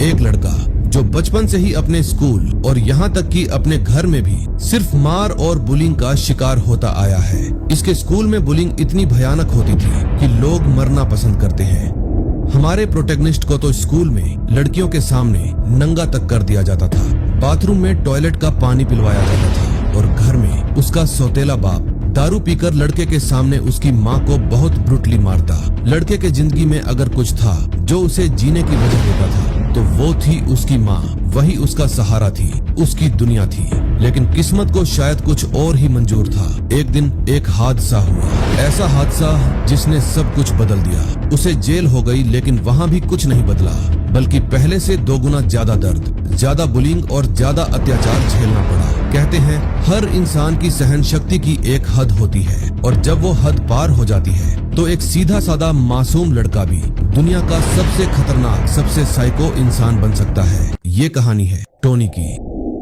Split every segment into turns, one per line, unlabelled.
एक लड़का जो बचपन से ही अपने स्कूल और यहाँ तक कि अपने घर में भी सिर्फ मार और बुलिंग का शिकार होता आया है। इसके स्कूल में बुलिंग इतनी भयानक होती थी कि लोग मरना पसंद करते हैं। हमारे प्रोटैगनिस्ट को तो स्कूल में लड़कियों के सामने नंगा तक कर दिया जाता था, बाथरूम में टॉयलेट का पानी पिलवाया जाता था और घर में उसका सौतेला बाप दारू पीकर लड़के के सामने उसकी माँ को बहुत ब्रूटली मारता। लड़के के जिंदगी में अगर कुछ था जो उसे जीने की वजह देता था तो वो थी उसकी माँ। वही उसका सहारा थी, उसकी दुनिया थी। लेकिन किस्मत को शायद कुछ और ही मंजूर था। एक दिन एक हादसा हुआ, ऐसा हादसा जिसने सब कुछ बदल दिया। उसे जेल हो गई, लेकिन वहाँ भी कुछ नहीं बदला, बल्कि पहले से 2 गुना ज्यादा दर्द, ज्यादा बुलिंग और ज्यादा अत्याचार झेलना पड़ा। कहते हैं हर इंसान की सहन शक्ति की एक हद होती है और जब वो हद पार हो जाती है तो एक सीधा साधा मासूम लड़का भी दुनिया का सबसे खतरनाक, सबसे साइको इंसान बन सकता है। ये कहानी है टोनी की।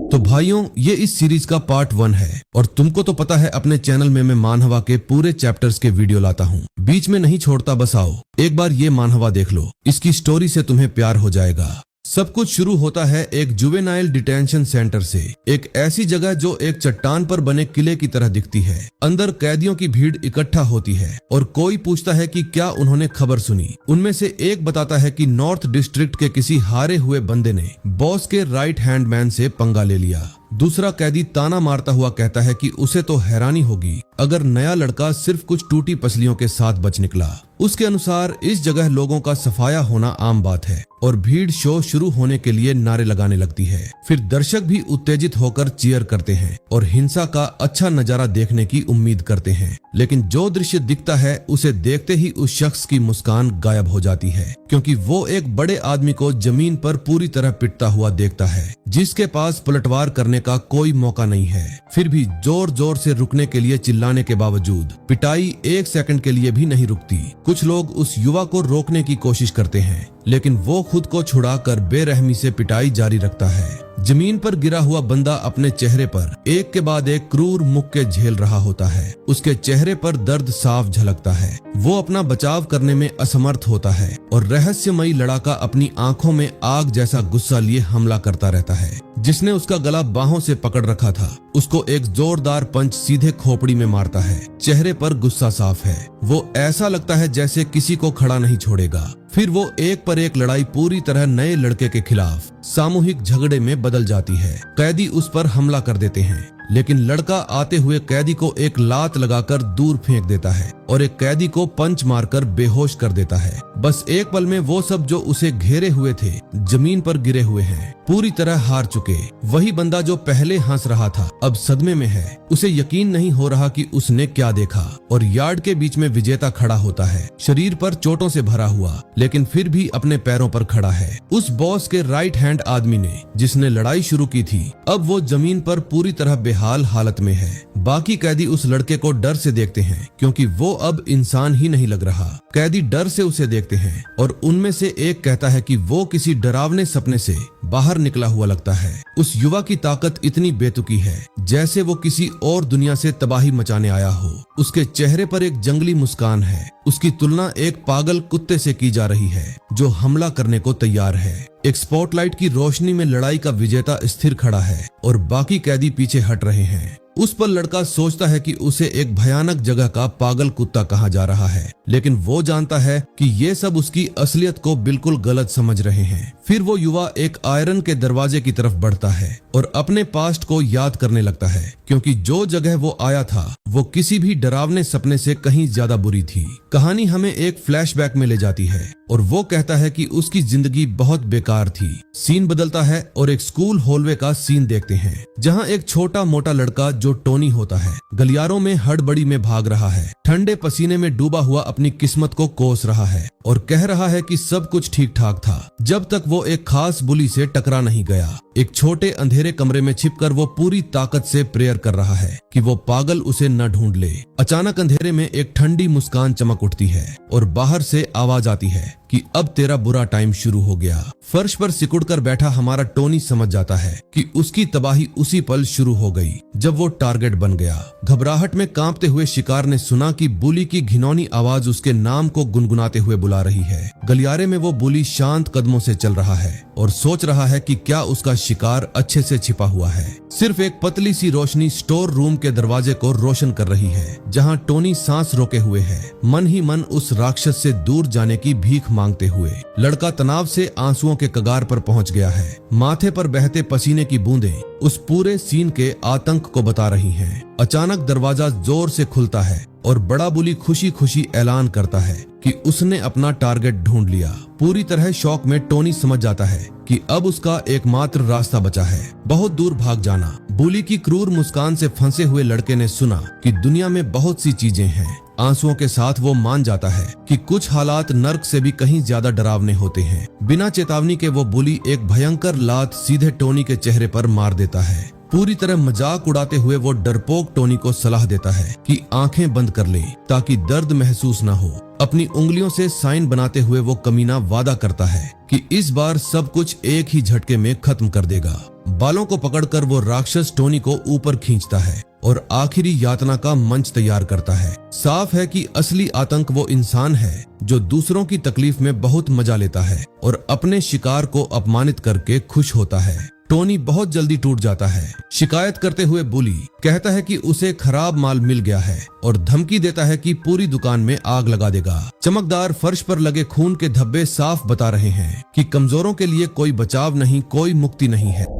तो भाइयों, ये इस सीरीज का पार्ट 1 है और तुमको तो पता है अपने चैनल में मैं मानहवा के पूरे चैप्टर्स के वीडियो लाता हूँ, बीच में नहीं छोड़ता। बस आओ एक बार ये मानहवा देख लो, इसकी स्टोरी से तुम्हें प्यार हो जाएगा। सब कुछ शुरू होता है एक जुवेनाइल डिटेंशन सेंटर से, एक ऐसी जगह जो एक चट्टान पर बने किले की तरह दिखती है। अंदर कैदियों की भीड़ इकट्ठा होती है और कोई पूछता है कि क्या उन्होंने खबर सुनी। उनमें से एक बताता है कि नॉर्थ डिस्ट्रिक्ट के किसी हारे हुए बंदे ने बॉस के राइट हैंड मैन से पंगा ले लिया। दूसरा कैदी ताना मारता हुआ कहता है कि उसे तो हैरानी होगी अगर नया लड़का सिर्फ कुछ टूटी पसलियों के साथ बच निकला। उसके अनुसार इस जगह लोगों का सफाया होना आम बात है और भीड़ शो शुरू होने के लिए नारे लगाने लगती है। फिर दर्शक भी उत्तेजित होकर चीयर करते हैं और हिंसा का अच्छा नजारा देखने की उम्मीद करते हैं। लेकिन जो दृश्य दिखता है उसे देखते ही उस शख्स की मुस्कान गायब हो जाती है, क्योंकि वो एक बड़े आदमी को जमीन पर पूरी तरह पिटता हुआ देखता है, जिसके पास पलटवार करने का कोई मौका नहीं है। फिर भी जोर जोर से रुकने के लिए चिल्लाने के बावजूद पिटाई 1 सेकंड के लिए भी नहीं रुकती। कुछ लोग उस युवा को रोकने की कोशिश करते हैं, लेकिन वो खुद को छुड़ाकर बेरहमी से पिटाई जारी रखता है। जमीन पर गिरा हुआ बंदा अपने चेहरे पर एक के बाद एक क्रूर मुक्के झेल रहा होता है। उसके चेहरे पर दर्द साफ झलकता है। वो अपना बचाव करने में असमर्थ होता है और रहस्यमयी लड़ाका अपनी आंखों में आग जैसा गुस्सा लिए हमला करता रहता है। जिसने उसका गला बाहों से पकड़ रखा था उसको एक जोरदार पंच सीधे खोपड़ी में मारता है। चेहरे पर गुस्सा साफ है। वो ऐसा लगता है जैसे किसी को खड़ा नहीं छोड़ेगा। फिर वो एक पर एक लड़ाई पूरी तरह नए लड़के के खिलाफ सामूहिक झगड़े में बदल जाती है। कैदी उस पर हमला कर देते हैं, लेकिन लड़का आते हुए कैदी को एक लात लगाकर दूर फेंक देता है और एक कैदी को पंच मारकर बेहोश कर देता है। बस एक पल में वो सब जो उसे घेरे हुए थे जमीन पर गिरे हुए हैं, पूरी तरह हार चुके। वही बंदा जो पहले हंस रहा था अब सदमे में है। उसे यकीन नहीं हो रहा कि उसने क्या देखा और यार्ड के बीच में विजेता खड़ा होता है, शरीर पर चोटों से भरा हुआ, लेकिन फिर भी अपने पैरों पर खड़ा है। उस बॉस के राइट हैंड आदमी ने जिसने लड़ाई शुरू की थी, अब वो जमीन पर पूरी तरह बेहाल हालत में है। बाकी कैदी उस लड़के को डर से देखते हैं, क्योंकि वो अब इंसान ही नहीं लग रहा। कैदी डर से उसे देखते हैं और उनमें से एक कहता है कि वो किसी डरावने सपने से बाहर निकला हुआ लगता है। उस युवा की ताकत इतनी बेतुकी है जैसे वो किसी और दुनिया से तबाही मचाने आया हो। उसके चेहरे पर एक जंगली मुस्कान है। उसकी तुलना एक पागल कुत्ते से की जा रही है जो हमला करने को तैयार है। एक स्पॉटलाइट की रोशनी में लड़ाई का विजेता स्थिर खड़ा है और बाकी कैदी पीछे हट रहे हैं। उस पर लड़का सोचता है कि उसे एक भयानक जगह का पागल कुत्ता कहा जा रहा है, लेकिन वो जानता है कि ये सब उसकी असलियत को बिल्कुल गलत समझ रहे हैं। फिर वो युवा एक आयरन के दरवाजे की तरफ बढ़ता है और अपने पास्ट को याद करने लगता है, क्योंकि जो जगह वो आया था वो किसी भी डरावने सपने से कहीं ज्यादा बुरी थी। कहानी हमें एक फ्लैशबैक में ले जाती है और वो कहता है कि उसकी जिंदगी बहुत बेकार थी। सीन बदलता है और एक स्कूल हॉलवे का सीन देखते हैं, जहाँ एक छोटा मोटा लड़का जो टोनी होता है गलियारों में हड़बड़ी में भाग रहा है, ठंडे पसीने में डूबा हुआ अपनी किस्मत को कोस रहा है और कह रहा है कि सब कुछ ठीक ठाक था जब तक वो एक खास बुली से टकरा नहीं गया। एक छोटे अंधेरे कमरे में छिपकर वो पूरी ताकत से प्रेयर कर रहा है कि वो पागल उसे न ढूंढ ले। अचानक अंधेरे में एक ठंडी मुस्कान चमक उठती है और बाहर से आवाज आती है कि अब तेरा बुरा टाइम शुरू हो गया। फर्श पर सिकुड़कर बैठा हमारा टोनी समझ जाता है कि उसकी तबाही उसी पल शुरू हो गई जब वो टारगेट बन गया। घबराहट में कांपते हुए शिकार ने सुना कि बुली की घिनौनी आवाज उसके नाम को गुनगुनाते हुए बुला रही है। गलियारे में वो बुली शांत कदमों से चल रहा है और सोच रहा है कि क्या उसका शिकार अच्छे से छिपा हुआ है। सिर्फ एक पतली सी रोशनी स्टोर रूम के दरवाजे को रोशन कर रही है, जहां टोनी सांस रोके हुए है, मन ही मन उस राक्षस से दूर जाने की भीख मांगते हुए। लड़का तनाव से आंसुओं के कगार पर पहुंच गया है। माथे पर बहते पसीने की बूंदें उस पूरे सीन के आतंक को बता रही हैं। अचानक दरवाजा जोर से खुलता है और बड़ा बुली खुशी खुशी ऐलान करता है कि उसने अपना टारगेट ढूंढ लिया। पूरी तरह शौक में टोनी समझ जाता है कि अब उसका एकमात्र रास्ता बचा है, बहुत दूर भाग जाना। बुली की क्रूर मुस्कान से फंसे हुए लड़के ने सुना कि दुनिया में बहुत सी चीजें हैं। आंसुओं के साथ वो मान जाता है कि कुछ हालात नर्क से भी कहीं ज्यादा डरावने होते हैं। बिना चेतावनी के वो बुली एक भयंकर लात सीधे टोनी के चेहरे पर मार देता है। पूरी तरह मजाक उड़ाते हुए वो डरपोक टोनी को सलाह देता है कि आंखें बंद कर ले ताकि दर्द महसूस न हो। अपनी उंगलियों से साइन बनाते हुए वो कमीना वादा करता है कि इस बार सब कुछ एक ही झटके में खत्म कर देगा। बालों को पकड़कर वो राक्षस टोनी को ऊपर खींचता है और आखिरी यातना का मंच तैयार करता है। साफ है कि असली आतंक वो इंसान है जो दूसरों की तकलीफ में बहुत मजा लेता है और अपने शिकार को अपमानित करके खुश होता है। टोनी बहुत जल्दी टूट जाता है। शिकायत करते हुए बुली कहता है कि उसे खराब माल मिल गया है और धमकी देता है कि पूरी दुकान में आग लगा देगा। चमकदार फर्श पर लगे खून के धब्बे साफ बता रहे हैं कि कमजोरों के लिए कोई बचाव नहीं, कोई मुक्ति नहीं है।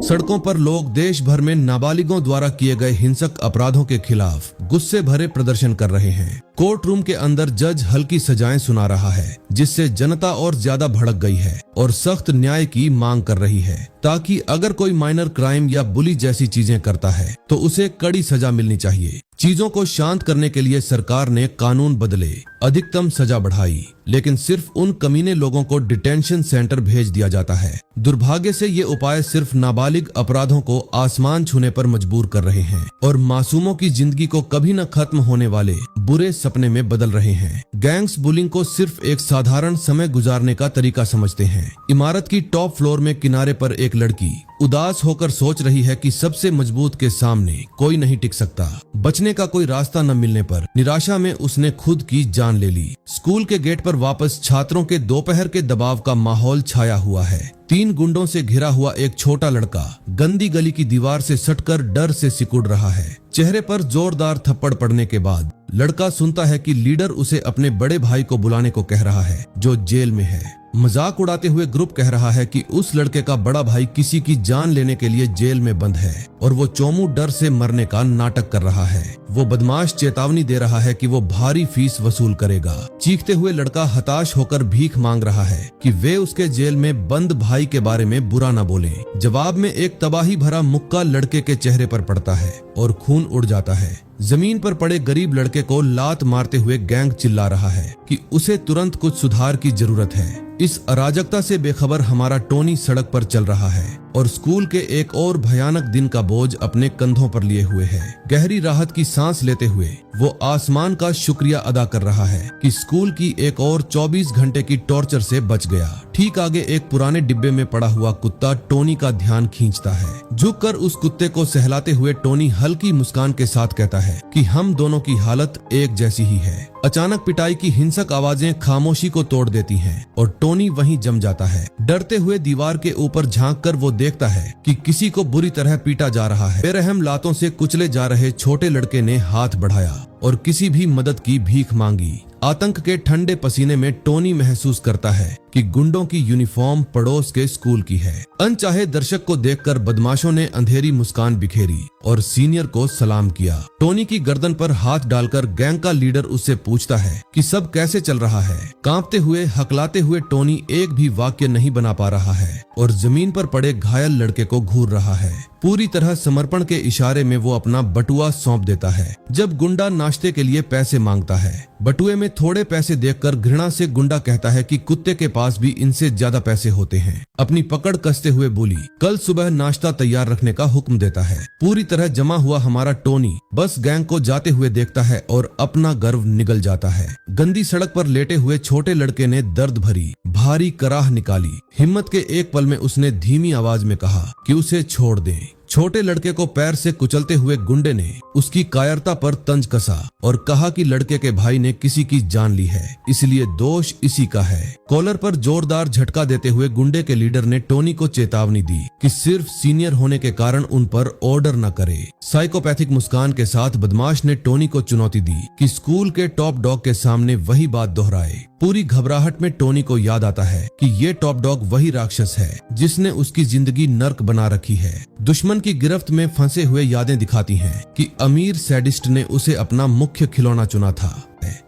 सड़कों पर लोग देश भर में नाबालिगों द्वारा किए गए हिंसक अपराधों के खिलाफ गुस्से भरे प्रदर्शन कर रहे हैं। कोर्ट रूम के अंदर जज हल्की सजाएं सुना रहा है, जिससे जनता और ज्यादा भड़क गई है और सख्त न्याय की मांग कर रही है, ताकि अगर कोई माइनर क्राइम या बुली जैसी चीजें करता है तो उसे कड़ी सजा मिलनी चाहिए। चीजों को शांत करने के लिए सरकार ने कानून बदले, अधिकतम सजा बढ़ाई, लेकिन सिर्फ उन कमीने लोगों को डिटेंशन सेंटर भेज दिया जाता है। दुर्भाग्य से ये उपाय सिर्फ नाबालिग अपराधों को आसमान छूने पर मजबूर कर रहे हैं और मासूमों की जिंदगी को कभी न खत्म होने वाले बुरे सपने में बदल रहे हैं। गैंग्स बुलिंग को सिर्फ एक साधारण समय गुजारने का तरीका समझते हैं। इमारत की टॉप फ्लोर में किनारे पर एक लड़की उदास होकर सोच रही है कि सबसे मजबूत के सामने कोई नहीं टिक सकता। बचने का कोई रास्ता न मिलने पर निराशा में उसने खुद की जान ले ली। स्कूल के गेट पर वापस छात्रों के दोपहर के दबाव का माहौल छाया हुआ है। 3 गुंडों से घिरा हुआ एक छोटा लड़का गंदी गली की दीवार से सटकर डर से सिकुड़ रहा है। चेहरे पर जोरदार थप्पड़ पड़ने के बाद लड़का सुनता है कि लीडर उसे अपने बड़े भाई को बुलाने को कह रहा है, जो जेल में है। मजाक उड़ाते हुए ग्रुप कह रहा है कि उस लड़के का बड़ा भाई किसी की जान लेने के लिए जेल में बंद है और वो चोमू डर से मरने का नाटक कर रहा है। वो बदमाश चेतावनी दे रहा है कि वो भारी फीस वसूल करेगा। चीखते हुए लड़का हताश होकर भीख मांग रहा है कि वे उसके जेल में बंद भाई के बारे में बुरा न बोले। जवाब में एक तबाही भरा मुक्का लड़के के चेहरे पर पड़ता है और खून उड़ जाता है। जमीन पर पड़े गरीब लड़के को लात मारते हुए गैंग चिल्ला रहा है कि उसे तुरंत कुछ सुधार की जरूरत है। इस अराजकता से बेखबर हमारा टोनी सड़क पर चल रहा है और स्कूल के एक और भयानक दिन का बोझ अपने कंधों पर लिए हुए है। गहरी राहत की सांस लेते हुए वो आसमान का शुक्रिया अदा कर रहा है कि स्कूल की एक और 24 घंटे की टॉर्चर से बच गया। ठीक आगे एक पुराने डिब्बे में पड़ा हुआ कुत्ता टोनी का ध्यान खींचता है। झुककर उस कुत्ते को सहलाते हुए टोनी हल्की मुस्कान के साथ कहता है कि हम दोनों की हालत एक जैसी ही है। अचानक पिटाई की हिंसक आवाजें खामोशी को तोड़ देती हैं और टोनी वहीं जम जाता है। डरते हुए दीवार के ऊपर झांककर वो देखता है कि किसी को बुरी तरह पीटा जा रहा है। बेरहम लातों से कुचले जा रहे छोटे लड़के ने हाथ बढ़ाया और किसी भी मदद की भीख मांगी। आतंक के ठंडे पसीने में टोनी महसूस करता है कि गुंडों की यूनिफॉर्म पड़ोस के स्कूल की है। अनचाहे दर्शक को देखकर बदमाशों ने अंधेरी मुस्कान बिखेरी और सीनियर को सलाम किया। टोनी की गर्दन पर हाथ डालकर गैंग का लीडर उससे पूछता है कि सब कैसे चल रहा है। कांपते हुए हकलाते हुए टोनी एक भी वाक्य नहीं बना पा रहा है और जमीन पर पड़े घायल लड़के को घूर रहा है। पूरी तरह समर्पण के इशारे में वो अपना बटुआ सौंप देता है। जब गुंडा नाश्ते के लिए पैसे मांगता है, बटुए में थोड़े पैसे देखकर घृणा से गुंडा कहता है कि कुत्ते के पास भी इनसे ज्यादा पैसे होते हैं। अपनी पकड़ कसते हुए बोली कल सुबह नाश्ता तैयार रखने का हुक्म देता है। पूरी तरह जमा हुआ हमारा टोनी बस गैंग को जाते हुए देखता है और अपना गर्व निगल जाता है। गंदी सड़क पर लेटे हुए छोटे लड़के ने दर्द भरी भारी कराह निकाली। हिम्मत के एक पल में उसने धीमी आवाज में कहा कि उसे छोड़ दे। छोटे लड़के को पैर से कुचलते हुए गुंडे ने उसकी कायरता पर तंज कसा और कहा कि लड़के के भाई ने किसी की जान ली है, इसलिए दोष इसी का है। कॉलर पर जोरदार झटका देते हुए गुंडे के लीडर ने टोनी को चेतावनी दी कि सिर्फ सीनियर होने के कारण उन पर ऑर्डर न करे। साइकोपैथिक मुस्कान के साथ बदमाश ने टोनी को चुनौती दी कि स्कूल के टॉप डॉग के सामने वही बात दोहराए। पूरी घबराहट में टोनी को याद आता है कि ये टॉप डॉग वही राक्षस है जिसने उसकी जिंदगी नर्क बना रखी है। दुश्मन की गिरफ्त में फंसे हुए यादें दिखाती हैं कि अमीर सैडिस्ट ने उसे अपना मुख्य खिलौना चुना था।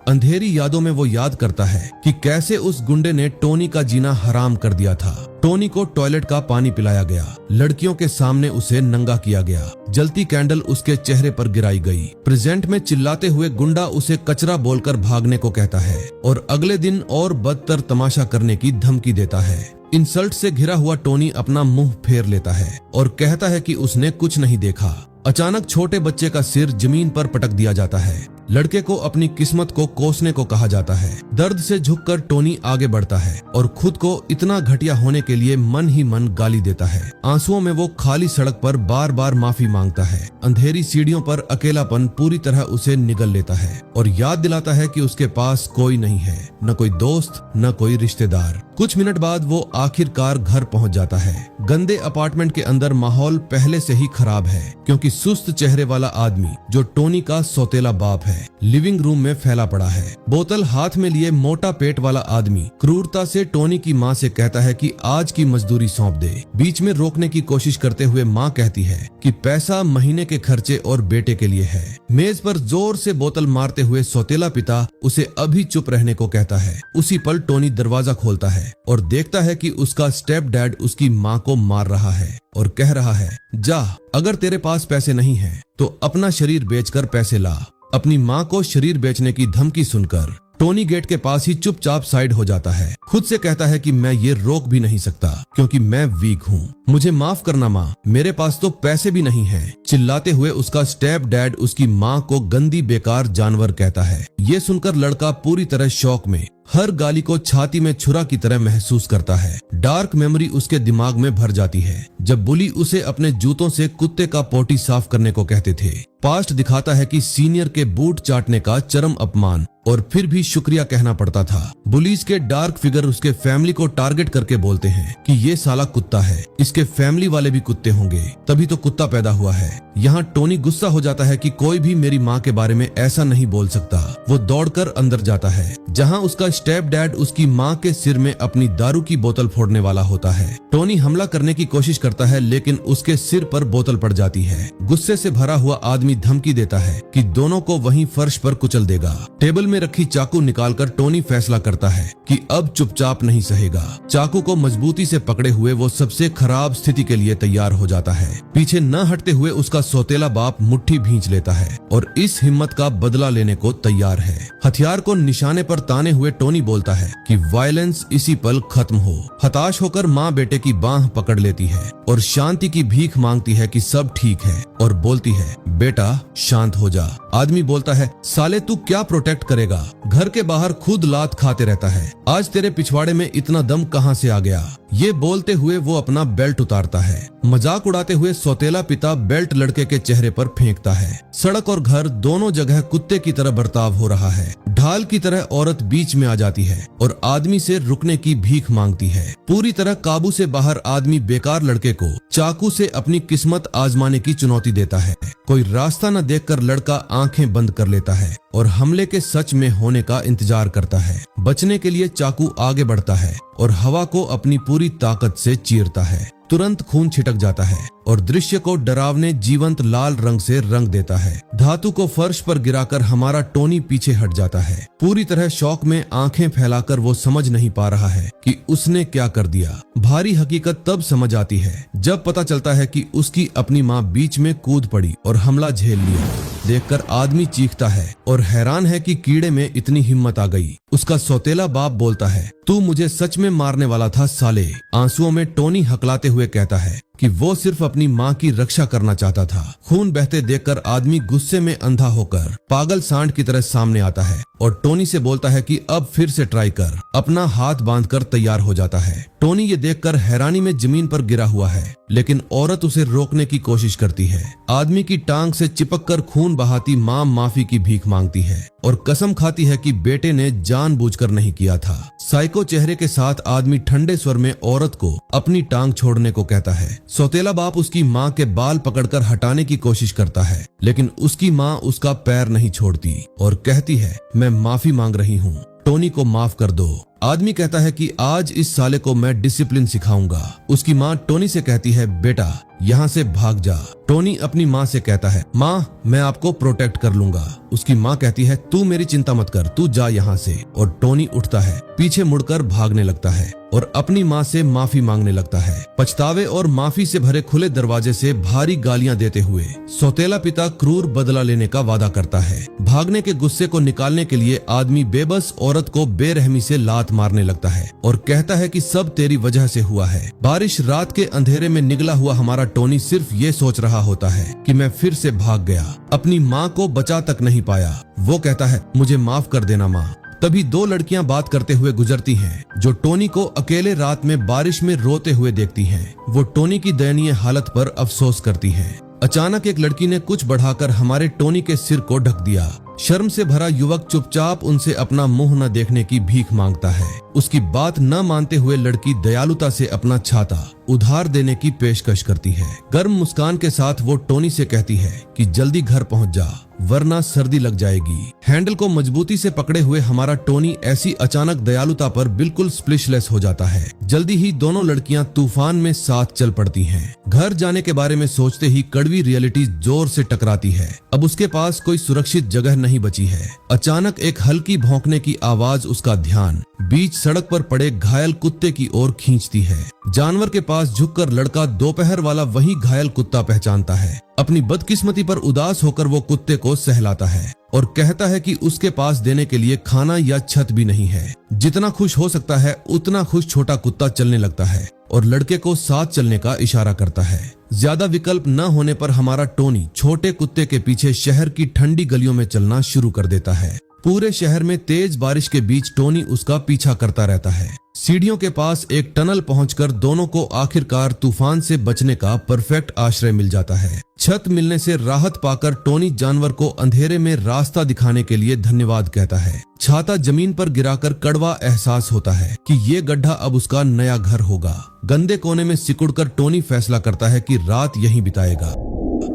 अंधेरी यादों में वो याद करता है कि कैसे उस गुंडे ने टोनी का जीना हराम कर दिया था। टोनी को टॉयलेट का पानी पिलाया गया, लड़कियों के सामने उसे नंगा किया गया, जलती कैंडल उसके चेहरे पर गिराई गई। प्रेजेंट में चिल्लाते हुए गुंडा उसे कचरा बोलकर भागने को कहता है और अगले दिन और बदतर तमाशा करने की धमकी देता है। इंसल्ट से घिरा हुआ टोनी अपना मुंह फेर लेता है और कहता है कि उसने कुछ नहीं देखा। अचानक छोटे बच्चे का सिर जमीन पर पटक दिया जाता है। लड़के को अपनी किस्मत को कोसने को कहा जाता है। दर्द से झुककर टोनी आगे बढ़ता है और खुद को इतना घटिया होने के लिए मन ही मन गाली देता है। आंसुओं में वो खाली सड़क पर बार बार माफी मांगता है। अंधेरी सीढ़ियों पर अकेलापन पूरी तरह उसे निगल लेता है और याद दिलाता है कि उसके पास कोई नहीं है, न कोई दोस्त न कोई रिश्तेदार। कुछ मिनट बाद वो आखिरकार घर पहुंच जाता है। गंदे अपार्टमेंट के अंदर माहौल पहले से ही खराब है क्योंकि सुस्त चेहरे वाला आदमी जो टोनी का सौतेला बाप है लिविंग रूम में फैला पड़ा है। बोतल हाथ में लिए मोटा पेट वाला आदमी क्रूरता से टोनी की माँ से कहता है कि आज की मजदूरी सौंप दे। बीच में रोकने की कोशिश करते हुए माँ कहती है कि पैसा महीने के खर्चे और बेटे के लिए है। मेज पर जोर से बोतल मारते हुए सौतेला पिता उसे अभी चुप रहने को कहता है। उसी पल टोनी दरवाजा खोलता है और देखता है कि उसका स्टेप डैड उसकी माँ को मार रहा है और कह रहा है, जा, अगर तेरे पास पैसे नहीं हैं तो अपना शरीर बेचकर पैसे ला। अपनी माँ को शरीर बेचने की धमकी सुनकर टोनी गेट के पास ही चुपचाप साइड हो जाता है। खुद से कहता है कि मैं ये रोक भी नहीं सकता क्योंकि मैं वीक हूँ, मुझे माफ करना माँ, मेरे पास तो पैसे भी नहीं हैं। चिल्लाते हुए उसका स्टेप डैड उसकी माँ को गंदी बेकार जानवर कहता है। ये सुनकर लड़का पूरी तरह शौक में हर गाली को छाती में छुरा की तरह महसूस करता है। डार्क मेमोरी उसके दिमाग में भर जाती है जब बुली उसे अपने जूतों से कुत्ते का पोटी साफ करने को कहते थे। पास्ट दिखाता है कि सीनियर के बूट चाटने का चरम अपमान और फिर भी शुक्रिया कहना पड़ता था। बुलीज के डार्क फिगर उसके फैमिली को टारगेट करके बोलते हैं कि ये साला कुत्ता है, इसके फैमिली वाले भी कुत्ते होंगे, तभी तो कुत्ता पैदा हुआ है। यहाँ टोनी गुस्सा हो जाता है कि कोई भी मेरी माँ के बारे में ऐसा नहीं बोल सकता। वो दौड़कर अंदर जाता है जहाँ उसका स्टेप डैड उसकी माँ के सिर में अपनी दारू की बोतल फोड़ने वाला होता है। टोनी हमला करने की कोशिश करता है लेकिन उसके सिर पर बोतल पड़ जाती है। गुस्से से भरा हुआ आदमी धमकी देता है कि दोनों को वहीं फर्श पर कुचल देगा। टेबल में रखी चाकू निकालकर टोनी फैसला करता है कि अब चुपचाप नहीं सहेगा। चाकू को मजबूती से पकड़े हुए वो सबसे खराब स्थिति के लिए तैयार हो जाता है। पीछे न हटते हुए उसका सौतेला बाप मुट्ठी भींच लेता है और इस हिम्मत का बदला लेने को तैयार है। हथियार को निशाने पर ताने हुए टोनी बोलता है कि वायलेंस इसी पल खत्म हो। हताश होकर माँ बेटे की बांह पकड़ लेती है और शांति की भीख मांगती है कि सब ठीक है और बोलती है, बेटा शांत हो जा। आदमी बोलता है, साले तू क्या प्रोटेक्ट करेगा, घर के बाहर खुद लात खाते रहता है, आज तेरे पिछवाड़े में इतना दम कहाँ से आ गया। ये बोलते हुए वो अपना बेल्ट उतारता है। मजाक उड़ाते हुए सौतेला पिता बेल्ट लड़के के चेहरे पर फेंकता है। सड़क और घर दोनों जगह कुत्ते की तरह बर्ताव हो रहा है। ढाल की तरह औरत बीच में आ जाती है और आदमी से रुकने की भीख मांगती है। पूरी तरह काबू से बाहर आदमी बेकार लड़के को चाकू से अपनी किस्मत आजमाने की चुनौती देता है। कोई रास्ता न देखकर लड़का आंखें बंद कर लेता है और हमले के सच में होने का इंतजार करता है। बचने के लिए चाकू आगे बढ़ता है और हवा को अपनी पूरी ताकत से चीरता है। तुरंत खून छिटक जाता है और दृश्य को डरावने जीवंत लाल रंग से रंग देता है। धातु को फर्श पर गिराकर हमारा टोनी पीछे हट जाता है। पूरी तरह शौक में आंखें फैलाकर वो समझ नहीं पा रहा है कि उसने क्या कर दिया। भारी हकीकत तब समझ आती है जब पता चलता है कि उसकी अपनी माँ बीच में कूद पड़ी और हमला झेल लिया। देखकर आदमी चीखता है और हैरान है कि कीड़े में इतनी हिम्मत आ गई। उसका सौतेला बाप बोलता है, तू मुझे सच में मारने वाला था साले। आंसुओं में टोनी हकलाते हुए कहता है कि वो सिर्फ अपनी माँ की रक्षा करना चाहता था। खून बहते देखकर आदमी गुस्से में अंधा होकर पागल सांड की तरह सामने आता है और टोनी से बोलता है कि अब फिर से ट्राई कर। अपना हाथ बांधकर तैयार हो जाता है। टोनी ये देखकर हैरानी में जमीन पर गिरा हुआ है, लेकिन औरत उसे रोकने की कोशिश करती है। आदमी की टांग से चिपककर खून बहाती माँ माफी की भीख मांगती है और कसम खाती है कि बेटे ने जानबूझकर नहीं किया था। साइको चेहरे के साथ आदमी ठंडे स्वर में औरत को अपनी टांग छोड़ने को कहता है। सौतेला बाप उसकी माँ के बाल पकड़कर हटाने की कोशिश करता है, लेकिन उसकी माँ उसका पैर नहीं छोड़ती और कहती है, मैं माफी मांग रही हूँ, टोनी को माफ कर दो। आदमी कहता है कि आज इस साले को मैं डिसिप्लिन सिखाऊंगा। उसकी माँ टोनी से कहती है, बेटा यहाँ से भाग जा। टोनी अपनी माँ से कहता है, माँ मैं आपको प्रोटेक्ट कर लूंगा। उसकी माँ कहती है, तू मेरी चिंता मत कर, तू जा यहाँ से। और टोनी उठता है, पीछे मुड़कर भागने लगता है और अपनी माँ से माफी मांगने लगता है। पछतावे और माफी से भरे खुले दरवाजे से भारी गालियां देते हुए सौतेला पिता क्रूर बदला लेने का वादा करता है। भागने के गुस्से को निकालने के लिए आदमी बेबस औरत को बेरहमी से लात मारने लगता है और कहता है कि सब तेरी वजह से हुआ है। बारिश रात के अंधेरे में निगला हुआ हमारा टोनी सिर्फ ये सोच रहा होता है कि मैं फिर से भाग गया, अपनी माँ को बचा तक नहीं पाया। वो कहता है, मुझे माफ कर देना माँ। तभी दो लड़कियां बात करते हुए गुजरती हैं, जो टोनी को अकेले रात में बारिश में रोते हुए देखती हैं। वो टोनी की दयनीय हालत पर अफसोस करती हैं। अचानक एक लड़की ने कुछ बढ़ाकर हमारे टोनी के सिर को ढक दिया। शर्म से भरा युवक चुपचाप उनसे अपना मुंह न देखने की भीख मांगता है। उसकी बात न मानते हुए लड़की दयालुता से अपना छाता उधार देने की पेशकश करती है। गर्म मुस्कान के साथ वो टोनी से कहती है कि जल्दी घर पहुंच जा, वरना सर्दी लग जाएगी। हैंडल को मजबूती से पकड़े हुए हमारा टोनी ऐसी अचानक दयालुता पर बिल्कुल स्प्लिशलेस हो जाता है। जल्दी ही दोनों लड़कियां तूफान में साथ चल पड़ती हैं। घर जाने के बारे में सोचते ही कड़वी रियलिटी जोर से टकराती है। अब उसके पास कोई सुरक्षित जगह नहीं बची है। अचानक एक हल्की भौंकने की आवाज उसका ध्यान बीच सड़क पर पड़े घायल कुत्ते की ओर खींचती है। जानवर के पास झुककर लड़का दोपहर वाला वही घायल कुत्ता पहचानता है। अपनी बदकिस्मती पर उदास होकर वो कुत्ते को सहलाता है और कहता है कि उसके पास देने के लिए खाना या छत भी नहीं है। जितना खुश हो सकता है उतना खुश छोटा कुत्ता चलने लगता है और लड़के को साथ चलने का इशारा करता है। ज्यादा विकल्प न होने पर हमारा टोनी छोटे कुत्ते के पीछे शहर की ठंडी गलियों में चलना शुरू कर देता है। पूरे शहर में तेज बारिश के बीच टोनी उसका पीछा करता रहता है। सीढ़ियों के पास एक टनल पहुंचकर दोनों को आखिरकार तूफान से बचने का परफेक्ट आश्रय मिल जाता है। छत मिलने से राहत पाकर टोनी जानवर को अंधेरे में रास्ता दिखाने के लिए धन्यवाद कहता है। छाता जमीन पर गिराकर कड़वा एहसास होता है कि ये गड्ढा अब उसका नया घर होगा। गंदे कोने में सिकुड़कर टोनी फैसला करता है कि रात यहीं बिताएगा।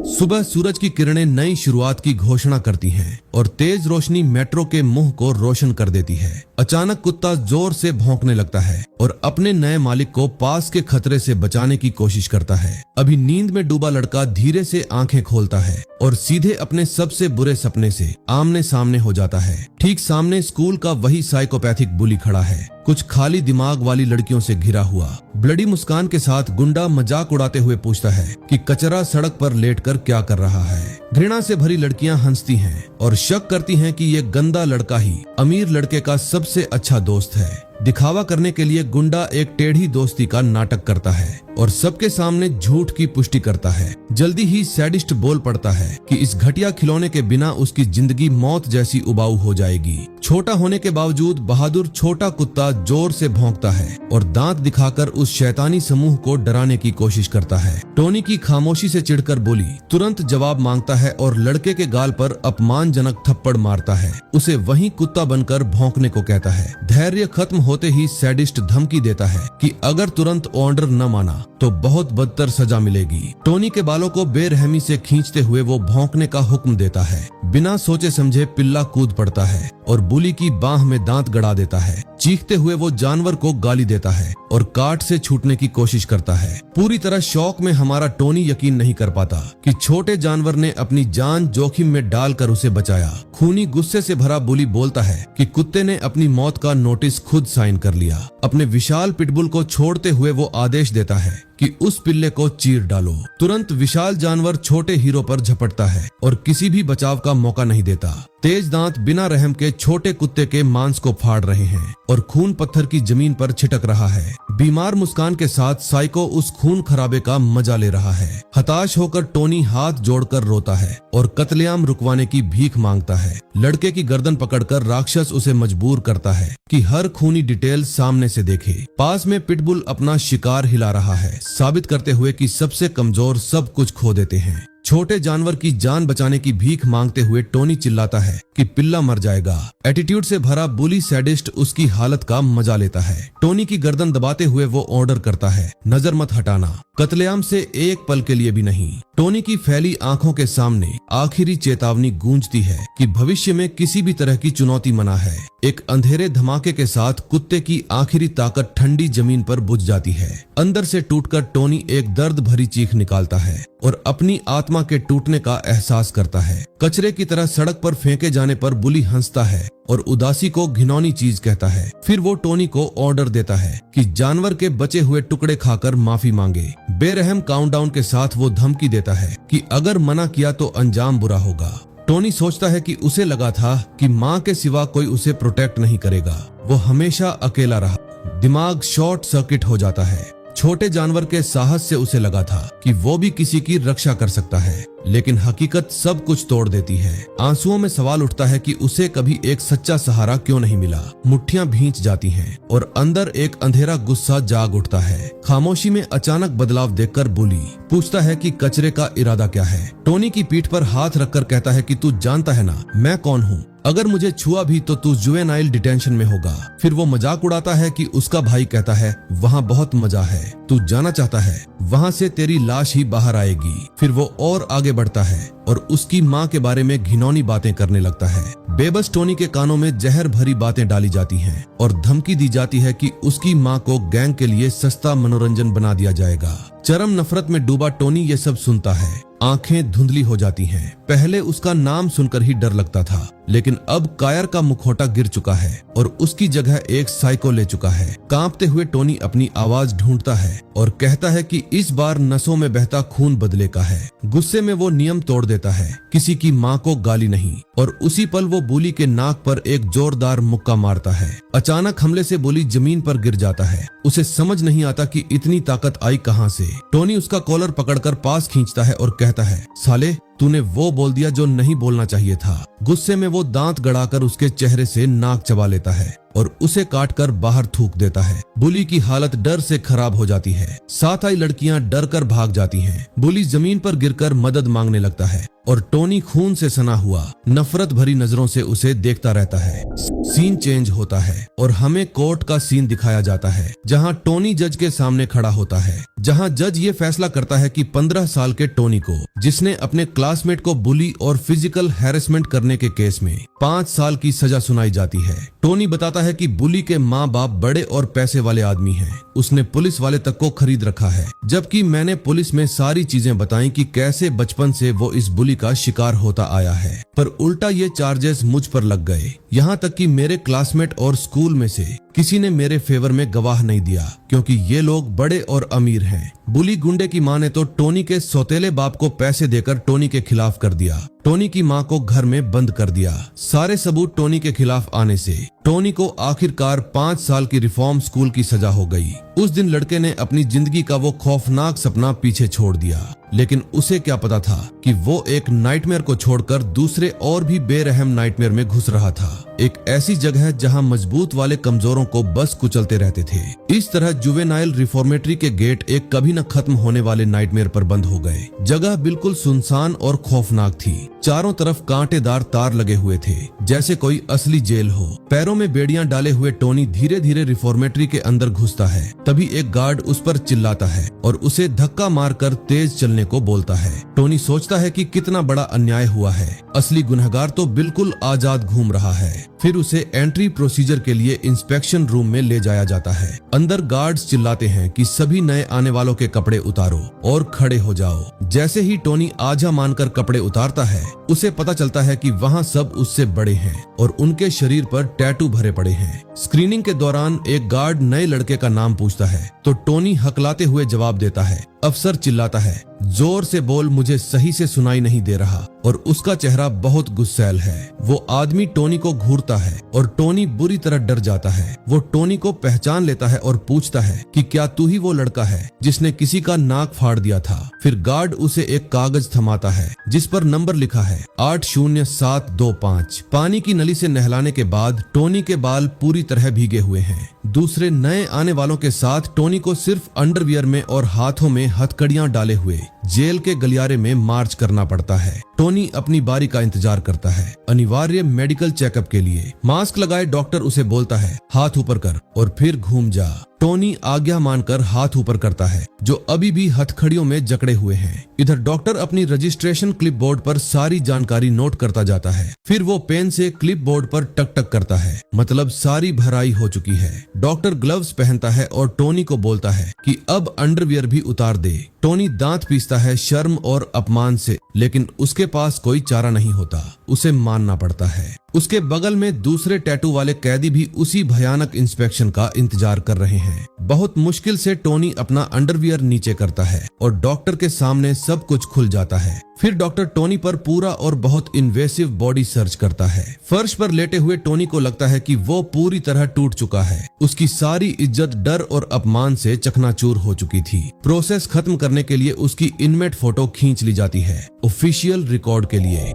सुबह सूरज की किरणें नई शुरुआत की घोषणा करती हैं और तेज रोशनी मेट्रो के मुंह को रोशन कर देती है। अचानक कुत्ता जोर से भौंकने लगता है और अपने नए मालिक को पास के खतरे से बचाने की कोशिश करता है। अभी नींद में डूबा लड़का धीरे से आंखें खोलता है और सीधे अपने सबसे बुरे सपने से आमने सामने हो जाता है। ठीक सामने स्कूल का वही साइकोपैथिक बुली खड़ा है, कुछ खाली दिमाग वाली लड़कियों से घिरा हुआ। ब्लडी मुस्कान के साथ गुंडा मजाक उड़ाते हुए पूछता है कि कचरा सड़क पर लेटकर क्या कर रहा है। घृणा से भरी लड़कियां हंसती हैं और शक करती हैं कि ये गंदा लड़का ही अमीर लड़के का सबसे अच्छा दोस्त है। दिखावा करने के लिए गुंडा एक टेढ़ी दोस्ती का नाटक करता है और सबके सामने झूठ की पुष्टि करता है। जल्दी ही सैडिस्ट बोल पड़ता है कि इस घटिया खिलौने के बिना उसकी जिंदगी मौत जैसी उबाऊ हो जाएगी। छोटा होने के बावजूद बहादुर छोटा कुत्ता जोर से भौंकता है और दांत दिखाकर उस शैतानी समूह को डराने की कोशिश करता है। टोनी की खामोशी से चिढ़कर बोली तुरंत जवाब मांगता है और लड़के के गाल पर अपमानजनक थप्पड़ मारता है। उसे वहीं कुत्ता बनकर भौंकने को कहता है। धैर्य खत्म होते ही सैडिस्ट धमकी देता है कि अगर तुरंत ऑर्डर न माना तो बहुत बदतर सजा मिलेगी। टोनी के बालों को बेरहमी से खींचते हुए वो भौंकने का हुक्म देता है। बिना सोचे समझे पिल्ला कूद पड़ता है और बुली की बाह में दांत गड़ा देता है। चीखते हुए वो जानवर को गाली देता है और काट से छूटने की कोशिश करता है। पूरी तरह शौक में हमारा टोनी यकीन नहीं कर पाता कि छोटे जानवर ने अपनी जान जोखिम में डालकर उसे बचाया। खूनी गुस्से से भरा बुली बोलता है कि कुत्ते ने अपनी मौत का नोटिस खुद साइन कर लिया। अपने विशाल पिटबुल को छोड़ते हुए वो आदेश देता है कि उस पिल्ले को चीर डालो। तुरंत विशाल जानवर छोटे हीरो पर झपटता है और किसी भी बचाव का मौका नहीं देता। तेज दांत बिना रहम के छोटे कुत्ते के मांस को फाड़ रहे हैं और खून पत्थर की जमीन पर छिटक रहा है। बीमार मुस्कान के साथ साइको उस खून खराबे का मजा ले रहा है। हताश होकर टोनी हाथ जोड़कर रोता है और कत्लेआम रुकवाने की भीख मांगता है। लड़के की गर्दन पकड़कर राक्षस उसे मजबूर करता है कि हर खूनी डिटेल सामने से देखे। पास में पिटबुल अपना शिकार हिला रहा है, साबित करते हुए कि सबसे कमजोर सब कुछ खो देते हैं। छोटे जानवर की जान बचाने की भीख मांगते हुए टोनी चिल्लाता है कि पिल्ला मर जाएगा। एटीट्यूड से भरा बुली सैडिस्ट उसकी हालत का मजा लेता है। टोनी की गर्दन दबाते हुए वो ऑर्डर करता है, नजर मत हटाना, कत्लेआम से एक पल के लिए भी नहीं। टोनी की फैली आंखों के सामने आखिरी चेतावनी गूंजती है कि भविष्य में किसी भी तरह की चुनौती मना है। एक अंधेरे धमाके के साथ कुत्ते की आखिरी ताकत ठंडी जमीन पर बुझ जाती है। अंदर से टूटकर टोनी एक दर्द भरी चीख निकालता है और अपनी आत्मा के टूटने का एहसास करता है। कचरे की तरह सड़क पर फेंके जाने पर बुली हंसता है और उदासी को घिनौनी चीज कहता है। फिर वो टोनी को ऑर्डर देता है कि जानवर के बचे हुए टुकड़े खाकर माफी मांगे। बेरहम काउंटडाउन के साथ वो धमकी देता है कि अगर मना किया तो अंजाम बुरा होगा। टोनी सोचता है कि उसे लगा था कि माँ के सिवा कोई उसे प्रोटेक्ट नहीं करेगा। वो हमेशा अकेला रहा। दिमाग शॉर्ट सर्किट हो जाता है। छोटे जानवर के साहस से उसे लगा था कि वो भी किसी की रक्षा कर सकता है, लेकिन हकीकत सब कुछ तोड़ देती है। आंसुओं में सवाल उठता है कि उसे कभी एक सच्चा सहारा क्यों नहीं मिला। मुट्ठियां भींच जाती हैं और अंदर एक अंधेरा गुस्सा जाग उठता है। खामोशी में अचानक बदलाव देखकर बुली पूछता है कि कचरे का इरादा क्या है। टोनी की पीठ पर हाथ रखकर कहता है कि तू जानता है ना मैं कौन हूँ। अगर मुझे छुआ भी तो तू जुवेनाइल डिटेंशन में होगा। फिर वो मजाक उड़ाता है कि उसका भाई कहता है वहाँ बहुत मजा है, तू जाना चाहता है, वहाँ से तेरी लाश ही बाहर आएगी। फिर वो और आगे बढ़ता है और उसकी माँ के बारे में घिनौनी बातें करने लगता है। बेबस टोनी के कानों में जहर भरी बातें डाली जाती हैं और धमकी दी जाती है कि उसकी माँ को गैंग के लिए सस्ता मनोरंजन बना दिया जाएगा। चरम नफरत में डूबा टोनी ये सब सुनता है। आंखें धुंधली हो जाती हैं। पहले उसका नाम सुनकर ही डर लगता था, लेकिन अब कायर का मुखौटा गिर चुका है और उसकी जगह एक साइको ले चुका है। कांपते हुए टोनी अपनी आवाज ढूंढता है और कहता है कि इस बार नसों में बहता खून बदले का है। गुस्से में वो नियम तोड़ देता है, किसी की माँ को गाली नहीं, और उसी पल वो बुली के नाक पर एक जोरदार मुक्का मारता है। अचानक हमले से बुली जमीन पर गिर जाता है। उसे समझ नहीं आता कि इतनी ताकत आई कहां से। टोनी उसका कॉलर पकड़कर पास खींचता है और कहता है, साले तूने वो बोल दिया जो नहीं बोलना चाहिए था। गुस्से में वो दांत गड़ाकर उसके चेहरे से नाक चबा लेता है और उसे काटकर बाहर थूक देता है। बुली की हालत डर से खराब हो जाती है। साथ आई लड़कियां डर कर भाग जाती हैं। बुली जमीन पर गिरकर मदद मांगने लगता है और टोनी खून से सना हुआ नफरत भरी नजरों से उसे देखता रहता है। सीन चेंज होता है और हमें कोर्ट का सीन दिखाया जाता है, जहां टोनी जज के सामने खड़ा होता है। जहां जज ये फैसला करता है कि 15 साल के टोनी को, जिसने अपने क्लासमेट को बुली और फिजिकल हैरेसमेंट करने के केस में 5 साल की सजा सुनाई जाती है। टोनी बताता है कि बुली के माँ बाप बड़े और पैसे वाले आदमी हैं। उसने पुलिस वाले तक को खरीद रखा है, जबकि मैंने पुलिस में सारी चीजें बताई कि कैसे बचपन से वो इस बुली का शिकार होता आया है, पर उल्टा ये चार्जेस मुझ पर लग गए। यहाँ तक कि मेरे क्लासमेट और स्कूल में से किसी ने मेरे फेवर में गवाह नहीं दिया, क्योंकि ये लोग बड़े और अमीर हैं। बुली गुंडे की माँ ने तो टोनी के सौतेले बाप को पैसे देकर टोनी के खिलाफ कर दिया। टोनी की माँ को घर में बंद कर दिया। सारे सबूत टोनी के खिलाफ आने से टोनी को आखिरकार 5 साल की रिफॉर्म स्कूल की सजा हो गई। उस दिन लड़के ने अपनी जिंदगी का वो खौफनाक सपना पीछे छोड़ दिया, लेकिन उसे क्या पता था कि वो एक नाइटमेयर को छोड़कर दूसरे और भी बेरहम नाइटमेयर में घुस रहा था। एक ऐसी जगह जहां मजबूत वाले कमजोरों को बस कुचलते रहते थे। इस तरह जुवेनाइल रिफॉर्मेटरी के गेट एक कभी न खत्म होने वाले नाइटमेयर पर बंद हो गए। जगह बिल्कुल सुनसान और खौफनाक थी। चारों तरफ कांटेदार तार लगे हुए थे, जैसे कोई असली जेल हो। पैरों में बेड़ियां डाले हुए टोनी धीरे धीरे रिफॉर्मेटरी के अंदर घुसता है। तभी एक गार्ड उस पर चिल्लाता है और उसे धक्का मारकर तेज चलने निकालने को बोलता है। टोनी सोचता है कि कितना बड़ा अन्याय हुआ है, असली गुनहगार तो बिल्कुल आजाद घूम रहा है। फिर उसे एंट्री प्रोसीजर के लिए इंस्पेक्शन रूम में ले जाया जाता है। अंदर गार्ड्स चिल्लाते हैं कि सभी नए आने वालों के कपड़े उतारो और खड़े हो जाओ। जैसे ही टोनी आजा मानकर कपड़े उतारता है, उसे पता चलता है कि वहाँ सब उससे बड़े हैं और उनके शरीर पर टैटू भरे पड़े हैं। स्क्रीनिंग के दौरान एक गार्ड नए लड़के का नाम पूछता है तो टोनी हकलाते हुए जवाब देता है। अफसर चिल्लाता है, जोर से बोल, मुझे सही से सुनाई नहीं दे रहा, और उसका चेहरा बहुत गुस्सैल है। वो आदमी टोनी को घूरता है और टोनी बुरी तरह डर जाता है। वो टोनी को पहचान लेता है और पूछता है कि क्या तू ही वो लड़का है जिसने किसी का नाक फाड़ दिया था। फिर गार्ड उसे एक कागज थमाता है जिस पर नंबर लिखा है 80725। पानी की नली से नहलाने के बाद टोनी के बाल पूरी तरह भीगे हुए हैं। दूसरे नए आने वालों के साथ टोनी को सिर्फ अंडरवियर में और हाथों में हथकड़ियां डाले हुए जेल के गलियारे में मार्च करना पड़ता है। टोनी अपनी बारी का इंतजार करता है, अनिवार्य मेडिकल चेकअप के लिए। मास्क लगाए डॉक्टर उसे बोलता है, हाथ ऊपर कर और फिर घूम जा। टोनी आज्ञा मानकर हाथ ऊपर करता है, जो अभी भी हथकड़ियों में जकड़े हुए हैं। इधर डॉक्टर अपनी रजिस्ट्रेशन क्लिपबोर्ड पर सारी जानकारी नोट करता जाता है। फिर वो पेन से क्लिपबोर्ड पर टक टक करता है, मतलब सारी भराई हो चुकी है। डॉक्टर ग्लव्स पहनता है और टोनी को बोलता है कि अब अंडरवियर भी उतार दे। टोनी दांत पीसता है शर्म और अपमान से, लेकिन उसके पास कोई चारा नहीं होता, उसे मानना पड़ता है। उसके बगल में दूसरे टैटू वाले कैदी भी उसी भयानक इंस्पेक्शन का इंतजार कर रहे हैं। बहुत मुश्किल से टोनी अपना अंडरवियर नीचे करता है और डॉक्टर के सामने सब कुछ खुल जाता है। फिर डॉक्टर टोनी पर पूरा और बहुत इन्वेसिव बॉडी सर्च करता है। फर्श पर लेटे हुए टोनी को लगता है कि वो पूरी तरह टूट चुका है। उसकी सारी इज्जत डर और अपमान से चकनाचूर हो चुकी थी। प्रोसेस खत्म करने के लिए उसकी इनमेट फोटो खींच ली जाती है, ऑफिशियल रिकॉर्ड के लिए।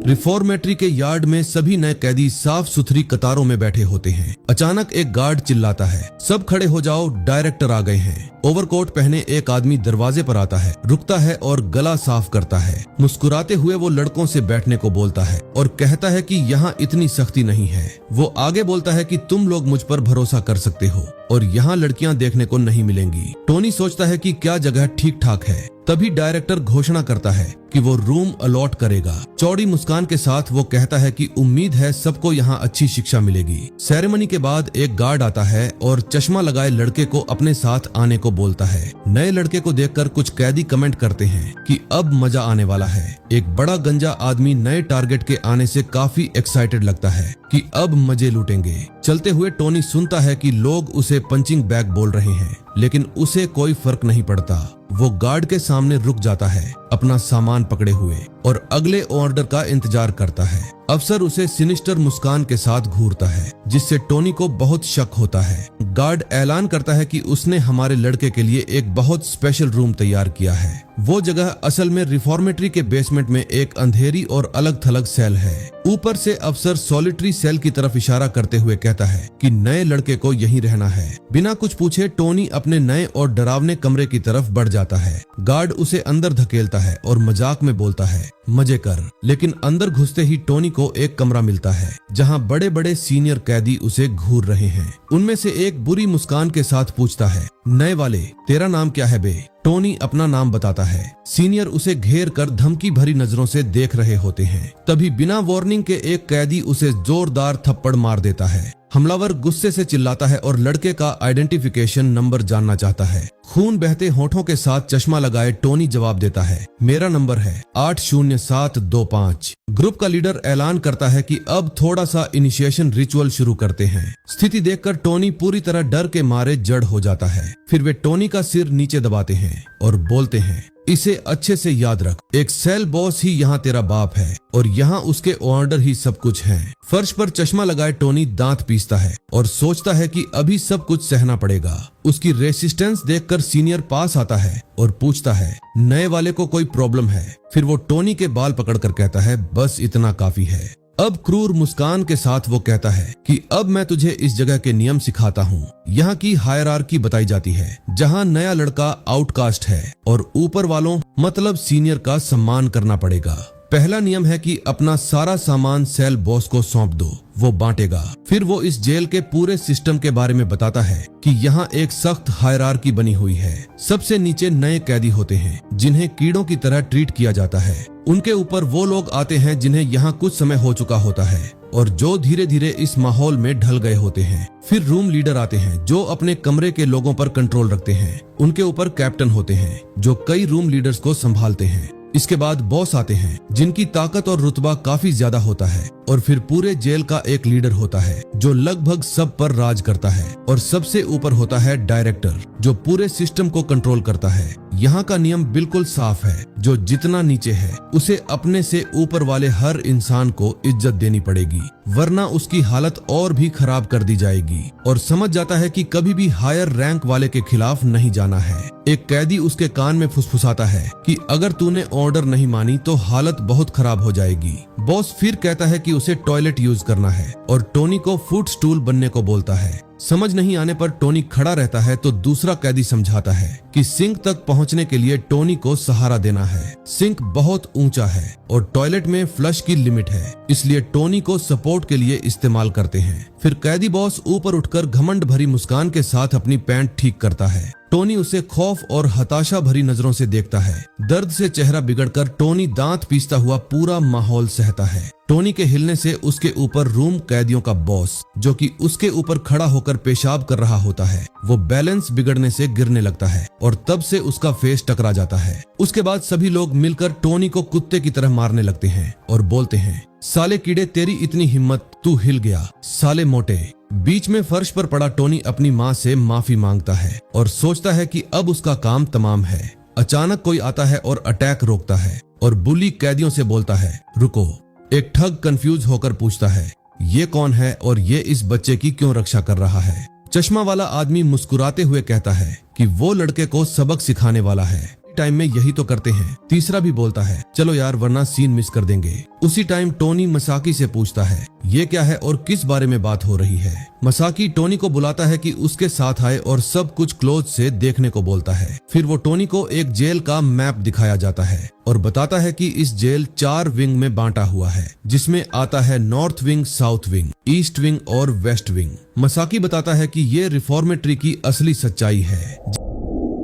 रिफॉर्मेटरी के यार्ड में सभी नए कैदी साफ सुथरी कतारों में बैठे होते हैं। अचानक एक गार्ड चिल्लाता है, सब खड़े हो जाओ, डायरेक्टर आ गए हैं। ओवरकोट पहने एक आदमी दरवाजे पर आता है, रुकता है और गला साफ करता है। मुस्कुराते हुए वो लड़कों से बैठने को बोलता है और कहता है कि यहाँ इतनी सख्ती नहीं है। वो आगे बोलता है कि तुम लोग मुझ पर भरोसा कर सकते हो और यहाँ लड़कियां देखने को नहीं मिलेंगी। टोनी सोचता है कि क्या जगह ठीक ठाक है। तभी डायरेक्टर घोषणा करता है कि वो रूम अलॉट करेगा। चौड़ी मुस्कान के साथ वो कहता है कि उम्मीद है सबको यहाँ अच्छी शिक्षा मिलेगी। सेरेमनी के बाद एक गार्ड आता है और चश्मा लगाए लड़के को अपने साथ आने को बोलता है। नए लड़के को देखकर कुछ कैदी कमेंट करते हैं कि अब मजा आने वाला है। एक बड़ा गंजा आदमी नए टारगेट के आने से काफी एक्साइटेड लगता है कि अब मजे लूटेंगे। चलते हुए टोनी सुनता है कि लोग उसे पंचिंग बैग बोल रहे हैं, लेकिन उसे कोई फर्क नहीं पड़ता। वो गार्ड के सामने रुक जाता है, अपना सामान पकड़े हुए, और अगले ऑर्डर का इंतजार करता है। अफसर उसे सिनिस्टर मुस्कान के साथ घूरता है, जिससे टोनी को बहुत शक होता है। गार्ड ऐलान करता है कि उसने हमारे लड़के के लिए एक बहुत स्पेशल रूम तैयार किया है। वो जगह असल में रिफॉर्मेटरी के बेसमेंट में एक अंधेरी और अलग थलग सेल है। ऊपर से अफसर सॉलिटरी सेल की तरफ इशारा करते हुए कहता है कि नए लड़के को यहीं रहना है। बिना कुछ पूछे टोनी अपने नए और डरावने कमरे की तरफ बढ़ जाता है। गार्ड उसे अंदर धकेलता है और मजाक में बोलता है, मजे कर। लेकिन अंदर घुसते ही टोनी को एक कमरा मिलता है जहां बड़े बड़े सीनियर कैदी उसे घूर रहे हैं। उनमें से एक बुरी मुस्कान के साथ पूछता है, नए वाले, तेरा नाम क्या है बे? टोनी अपना नाम बताता है। सीनियर उसे घेर कर धमकी भरी नजरों से देख रहे होते हैं। तभी बिना वार्निंग के एक कैदी उसे जोरदार थप्पड़ मार देता है। हमलावर गुस्से से चिल्लाता है और लड़के का आइडेंटिफिकेशन नंबर जानना चाहता है। खून बहते होठों के साथ चश्मा लगाए टोनी जवाब देता है, मेरा नंबर है 80725। ग्रुप का लीडर ऐलान करता है कि अब थोड़ा सा इनिशिएशन रिचुअल शुरू करते हैं। स्थिति देखकर टोनी पूरी तरह डर के मारे जड़ हो जाता है। फिर वे टोनी का सिर नीचे दबाते हैं और बोलते हैं, इसे अच्छे से याद रख, एक सेल बॉस ही यहाँ तेरा बाप है और यहाँ उसके ऑर्डर ही सब कुछ हैं। फर्श पर चश्मा लगाए टोनी दांत पीसता है और सोचता है कि अभी सब कुछ सहना पड़ेगा। उसकी रेसिस्टेंस देखकर सीनियर पास आता है और पूछता है, नए वाले को कोई प्रॉब्लम है? फिर वो टोनी के बाल पकड़कर कहता है, बस इतना काफी है। अब क्रूर मुस्कान के साथ वो कहता है कि अब मैं तुझे इस जगह के नियम सिखाता हूँ। यहाँ की हायरार्की बताई जाती है, जहाँ नया लड़का आउटकास्ट है और ऊपर वालों मतलब सीनियर का सम्मान करना पड़ेगा। पहला नियम है कि अपना सारा सामान सेल बॉस को सौंप दो, वो बांटेगा। फिर वो इस जेल के पूरे सिस्टम के बारे में बताता है कि यहाँ एक सख्त हायरार्की बनी हुई है। सबसे नीचे नए कैदी होते हैं जिन्हें कीड़ों की तरह ट्रीट किया जाता है। उनके ऊपर वो लोग आते हैं जिन्हें यहाँ कुछ समय हो चुका होता है और जो धीरे धीरे इस माहौल में ढल गए होते हैं। फिर रूम लीडर आते हैं जो अपने कमरे के लोगों पर कंट्रोल रखते हैं। उनके ऊपर कैप्टन होते हैं जो कई रूम लीडर्स को संभालते हैं। इसके बाद बॉस आते हैं जिनकी ताकत और रुतबा काफी ज्यादा होता है। और फिर पूरे जेल का एक लीडर होता है जो लगभग सब पर राज करता है। और सबसे ऊपर होता है डायरेक्टर जो पूरे सिस्टम को कंट्रोल करता है। यहाँ का नियम बिल्कुल साफ है, जो जितना नीचे है उसे अपने से ऊपर वाले हर इंसान को इज्जत देनी पड़ेगी, वरना उसकी हालत और भी खराब कर दी जाएगी। और समझ जाता है कि कभी भी हायर रैंक वाले के खिलाफ नहीं जाना है। एक कैदी उसके कान में फुसफुसाता है कि अगर तूने ऑर्डर नहीं मानी तो हालत बहुत खराब हो जाएगी। बॉस फिर कहता है कि उसे टॉयलेट यूज करना है और टोनी को फुट स्टूल बनने को बोलता है। समझ नहीं आने पर टोनी खड़ा रहता है तो दूसरा कैदी समझाता है कि सिंक तक पहुंचने के लिए टोनी को सहारा देना है। सिंक बहुत ऊंचा है और टॉयलेट में फ्लश की लिमिट है, इसलिए टोनी को सपोर्ट के लिए इस्तेमाल करते हैं। फिर कैदी बॉस ऊपर उठकर घमंड भरी मुस्कान के साथ अपनी पैंट ठीक करता है। टोनी उसे खौफ और हताशा भरी नजरों से देखता है। दर्द से चेहरा बिगड़कर टोनी दांत पीसता हुआ पूरा माहौल सहता है। टोनी के हिलने से उसके ऊपर रूम कैदियों का बॉस, जो कि उसके ऊपर खड़ा होकर पेशाब कर रहा होता है, वो बैलेंस बिगड़ने से गिरने लगता है और तब से उसका फेस टकरा जाता है। उसके बाद सभी लोग मिलकर टोनी को कुत्ते की तरह मारने लगते हैं और बोलते हैं, साले कीड़े तेरी इतनी हिम्मत, तू हिल गया, साले मोटे। बीच में फर्श पर पड़ा टोनी अपनी माँ से माफी मांगता है और सोचता है कि अब उसका काम तमाम है। अचानक कोई आता है और अटैक रोकता है और बुली कैदियों से बोलता है, रुको। एक ठग कंफ्यूज होकर पूछता है, ये कौन है और ये इस बच्चे की क्यों रक्षा कर रहा है? चश्मा वाला आदमी मुस्कुराते हुए कहता है कि वो लड़के को सबक सिखाने वाला है। टाइम में यही तो करते हैं। तीसरा भी बोलता है, चलो यार वरना सीन मिस कर देंगे। उसी टाइम टोनी मसाकी से पूछता है, ये क्या है और किस बारे में बात हो रही है? मसाकी टोनी को बुलाता है कि उसके साथ आए और सब कुछ क्लोज से देखने को बोलता है। फिर वो टोनी को एक जेल का मैप दिखाया जाता है और बताता है कि इस जेल 4 विंग में बांटा हुआ है, जिसमें आता है north wing, south wing, east wing और वेस्ट विंग। मसाकी बताता है कि ये रिफॉर्मेटरी की असली सच्चाई है।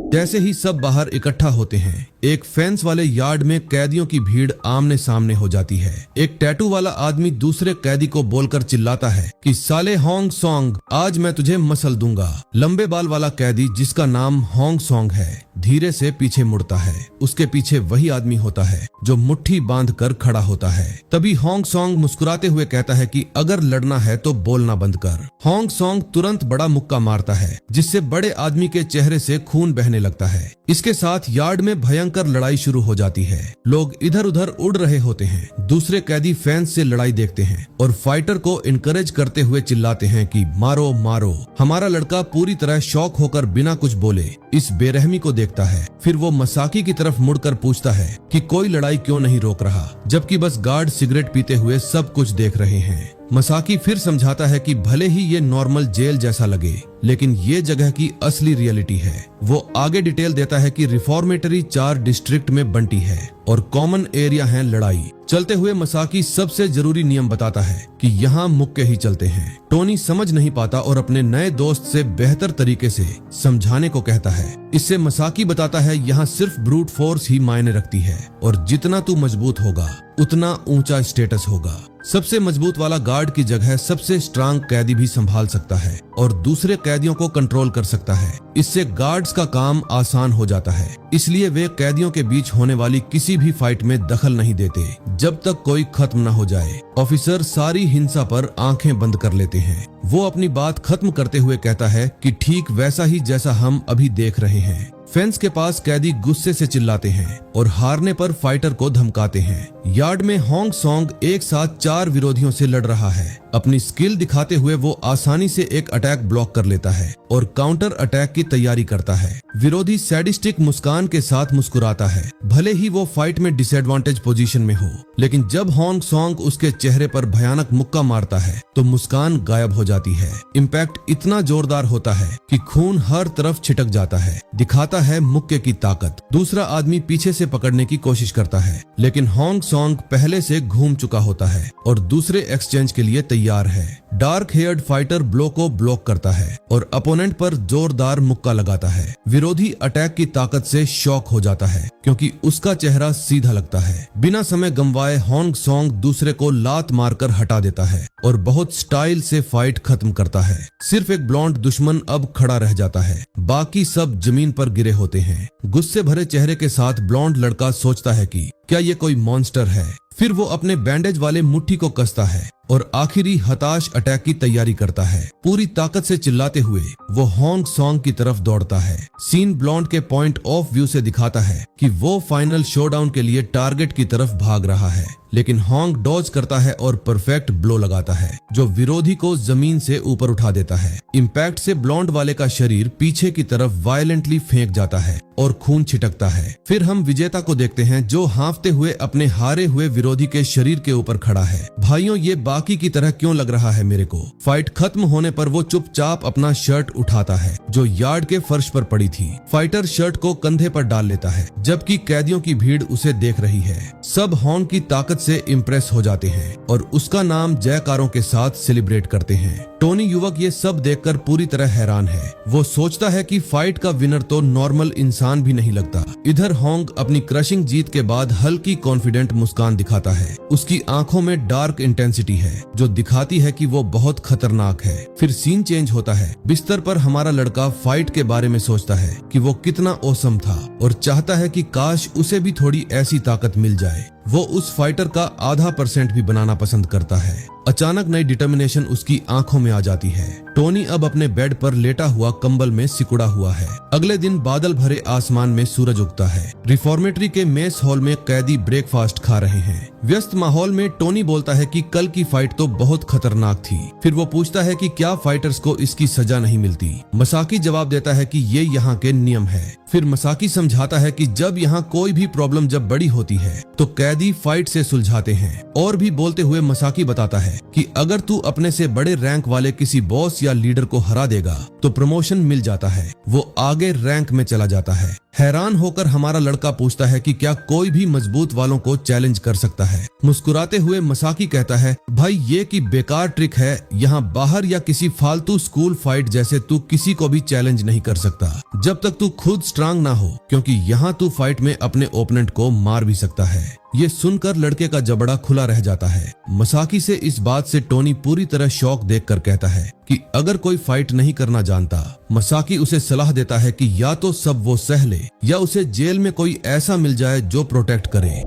जैसे ही सब बाहर इकट्ठा होते हैं, एक फेंस वाले यार्ड में कैदियों की भीड़ आमने सामने हो जाती है। एक टैटू वाला आदमी दूसरे कैदी को बोलकर चिल्लाता है कि साले होंग सॉन्ग, आज मैं तुझे मसल दूंगा। लंबे बाल वाला कैदी, जिसका नाम होंग सॉन्ग है, धीरे से पीछे मुड़ता है। उसके पीछे वही आदमी होता है जो मुट्ठी बांध कर खड़ा होता है। तभी होंग सॉन्ग मुस्कुराते हुए कहता है कि अगर लड़ना है तो बोलना बंद कर। होंग सॉन्ग तुरंत बड़ा मुक्का मारता है, जिससे बड़े आदमी के चेहरे से खून बहने लगता है। इसके साथ यार्ड में भयंकर लड़ाई शुरू हो जाती है। लोग इधर उधर उड़ रहे होते हैं। दूसरे कैदी फैंस से लड़ाई देखते हैं और फाइटर को इनकरेज करते हुए चिल्लाते हैं कि मारो मारो। हमारा लड़का पूरी तरह शॉक होकर बिना कुछ बोले इस बेरहमी को देखता है। फिर वो मसाकी की तरफ मुड़कर पूछता है कि कोई लड़ाई क्यों नहीं रोक रहा, जबकि बस गार्ड सिगरेट पीते हुए सब कुछ देख रहे हैं। मसाकी फिर समझाता है कि भले ही ये नॉर्मल जेल जैसा लगे, लेकिन ये जगह की असली रियलिटी है। वो आगे डिटेल देता है कि रिफॉर्मेटरी 4 डिस्ट्रिक्ट में बंटी है और कॉमन एरिया है लड़ाई। चलते हुए मसाकी सबसे जरूरी नियम बताता है कि यहाँ मुक्के ही चलते हैं। टोनी समझ नहीं पाता और अपने नए दोस्त से बेहतर तरीके से समझाने को कहता है। इससे मसाकी बताता है यहाँ सिर्फ ब्रूट फोर्स ही मायने रखती है और जितना तू मजबूत होगा उतना ऊंचा स्टेटस होगा। सबसे मजबूत वाला गार्ड की जगह सबसे स्ट्रांग कैदी भी संभाल सकता है और दूसरे कैदियों को कंट्रोल कर सकता है। इससे गार्ड्स का काम आसान हो जाता है, इसलिए वे कैदियों के बीच होने वाली किसी भी फाइट में दखल नहीं देते जब तक कोई खत्म न हो जाए। ऑफिसर सारी हिंसा पर आंखें बंद कर लेते हैं। वो अपनी बात खत्म करते हुए कहता है कि ठीक वैसा ही जैसा हम अभी देख रहे हैं। फेंस के पास कैदी गुस्से से चिल्लाते हैं और हारने पर फाइटर को धमकाते हैं। यार्ड में होंग सॉन्ग एक साथ 4 विरोधियों से लड़ रहा है। अपनी स्किल दिखाते हुए वो आसानी से एक अटैक ब्लॉक कर लेता है और काउंटर अटैक की तैयारी करता है। विरोधी सैडिस्टिक मुस्कान के साथ मुस्कुराता है, भले ही वो फाइट में डिसएडवांटेज पोजीशन में हो, लेकिन जब होंग सॉन्ग उसके चेहरे पर भयानक मुक्का मारता है तो मुस्कान गायब हो जाती है। इम्पैक्ट इतना जोरदार होता है कि खून हर तरफ छिटक जाता है, दिखाता है मुक्के की ताकत। दूसरा आदमी पीछे से पकड़ने की कोशिश करता है, लेकिन होंग सॉन्ग पहले से घूम चुका होता है और दूसरे एक्सचेंज के लिए तैयार है। डार्क हेयर्ड फाइटर ब्लो को ब्लॉक करता है और अपोनेंट पर जोरदार मुक्का लगाता है। विरोधी अटैक की ताकत से शॉक हो जाता है क्योंकि उसका चेहरा सीधा लगता है। बिना समय गंवाए होंग सॉन्ग दूसरे को लात मारकर हटा देता है और बहुत स्टाइल से फाइट खत्म करता है। सिर्फ एक ब्लॉन्ड दुश्मन अब खड़ा रह जाता है, बाकी सब जमीन पर गिरे होते हैं। गुस्से भरे चेहरे के साथ ब्लॉन्ड लड़का सोचता है कि क्या ये कोई मॉन्स्टर है। फिर वो अपने बैंडेज वाले मुट्ठी को कसता है और आखिरी हताश अटैक की तैयारी करता है। पूरी ताकत से चिल्लाते हुए वो होंग सॉन्ग की तरफ दौड़ता है। सीन ब्लॉन्ड के पॉइंट ऑफ व्यू से दिखाता है कि वो फाइनल शोडाउन के लिए टारगेट की तरफ भाग रहा है, लेकिन होंग डॉज करता है और परफेक्ट ब्लो लगाता है जो विरोधी को जमीन से ऊपर उठा देता है। इम्पैक्ट से ब्लॉन्ड वाले का शरीर पीछे की तरफ वायलेंटली फेंक जाता है और खून छिटकता है। फिर हम विजेता को देखते हैं जो हाँफते हुए अपने हारे हुए विरोधी के शरीर के ऊपर खड़ा है। भाइयों, ये बाकी की तरह क्यों लग रहा है मेरे को? फाइट खत्म होने पर वो चुपचाप अपना शर्ट उठाता है जो यार्ड के फर्श पर पड़ी थी। फाइटर शर्ट को कंधे पर डाल लेता है जबकि कैदियों की भीड़ उसे देख रही है। सब होंग की ताकत से इम्प्रेस हो जाते हैं और उसका नाम जयकारों के साथ सेलिब्रेट करते हैं। टोनी युवक ये सब देखकर पूरी तरह हैरान है। वो सोचता है कि फाइट का विनर तो नॉर्मल इंसान भी नहीं लगता। इधर होंग अपनी क्रशिंग जीत के बाद हल्की कॉन्फिडेंट मुस्कान दिखाता है। उसकी आंखों में डार्क इंटेंसिटी है जो दिखाती है कि वो बहुत खतरनाक है। फिर सीन चेंज होता है। बिस्तर पर हमारा लड़का फाइट के बारे में सोचता है कि वो कितना औसम था और चाहता है कि काश उसे भी थोड़ी ऐसी ताकत मिल जाए। वो उस फाइटर का 0.5% भी बनाना पसंद करता है। अचानक नई डिटर्मिनेशन उसकी आंखों में आ जाती है। टोनी अब अपने बेड पर लेटा हुआ कंबल में सिकुड़ा हुआ है। अगले दिन बादल भरे आसमान में सूरज उगता है। रिफॉर्मेटरी के मेस हॉल में कैदी ब्रेकफास्ट खा रहे हैं। व्यस्त माहौल में टोनी बोलता है कि कल की फाइट तो बहुत खतरनाक थी। फिर वो पूछता है कि क्या फाइटर्स को इसकी सजा नहीं मिलती। मसाकी जवाब देता है कि ये यहाँ के नियम है। फिर मसाकी समझाता है कि जब यहाँ कोई भी प्रॉब्लम जब बड़ी होती है तो कैदी फाइट से सुलझाते हैं। और भी बोलते हुए मसाकी बताता है कि अगर तू अपने से बड़े रैंक वाले किसी बॉस या लीडर को हरा देगा तो प्रमोशन मिल जाता है। वो आगे रैंक में चला जाता है। हैरान होकर हमारा लड़का पूछता है कि क्या कोई भी मजबूत वालों को चैलेंज कर सकता है। मुस्कुराते हुए मसाकी कहता है, भाई ये की बेकार ट्रिक है। यहाँ बाहर या किसी फालतू स्कूल फाइट जैसे तू किसी को भी चैलेंज नहीं कर सकता जब तक तू खुद स्ट्रांग ना हो, क्योंकि यहाँ तू फाइट में अपने ओपोनेंट को मार भी सकता है। ये सुनकर लड़के का जबड़ा खुला रह जाता है। मसाकी से इस बात से टोनी पूरी तरह शॉक देखकर कहता है कि अगर कोई फाइट नहीं करना जानता, मसाकी उसे सलाह देता है कि या तो सब वो सह ले या उसे जेल में कोई ऐसा मिल जाए जो प्रोटेक्ट करे।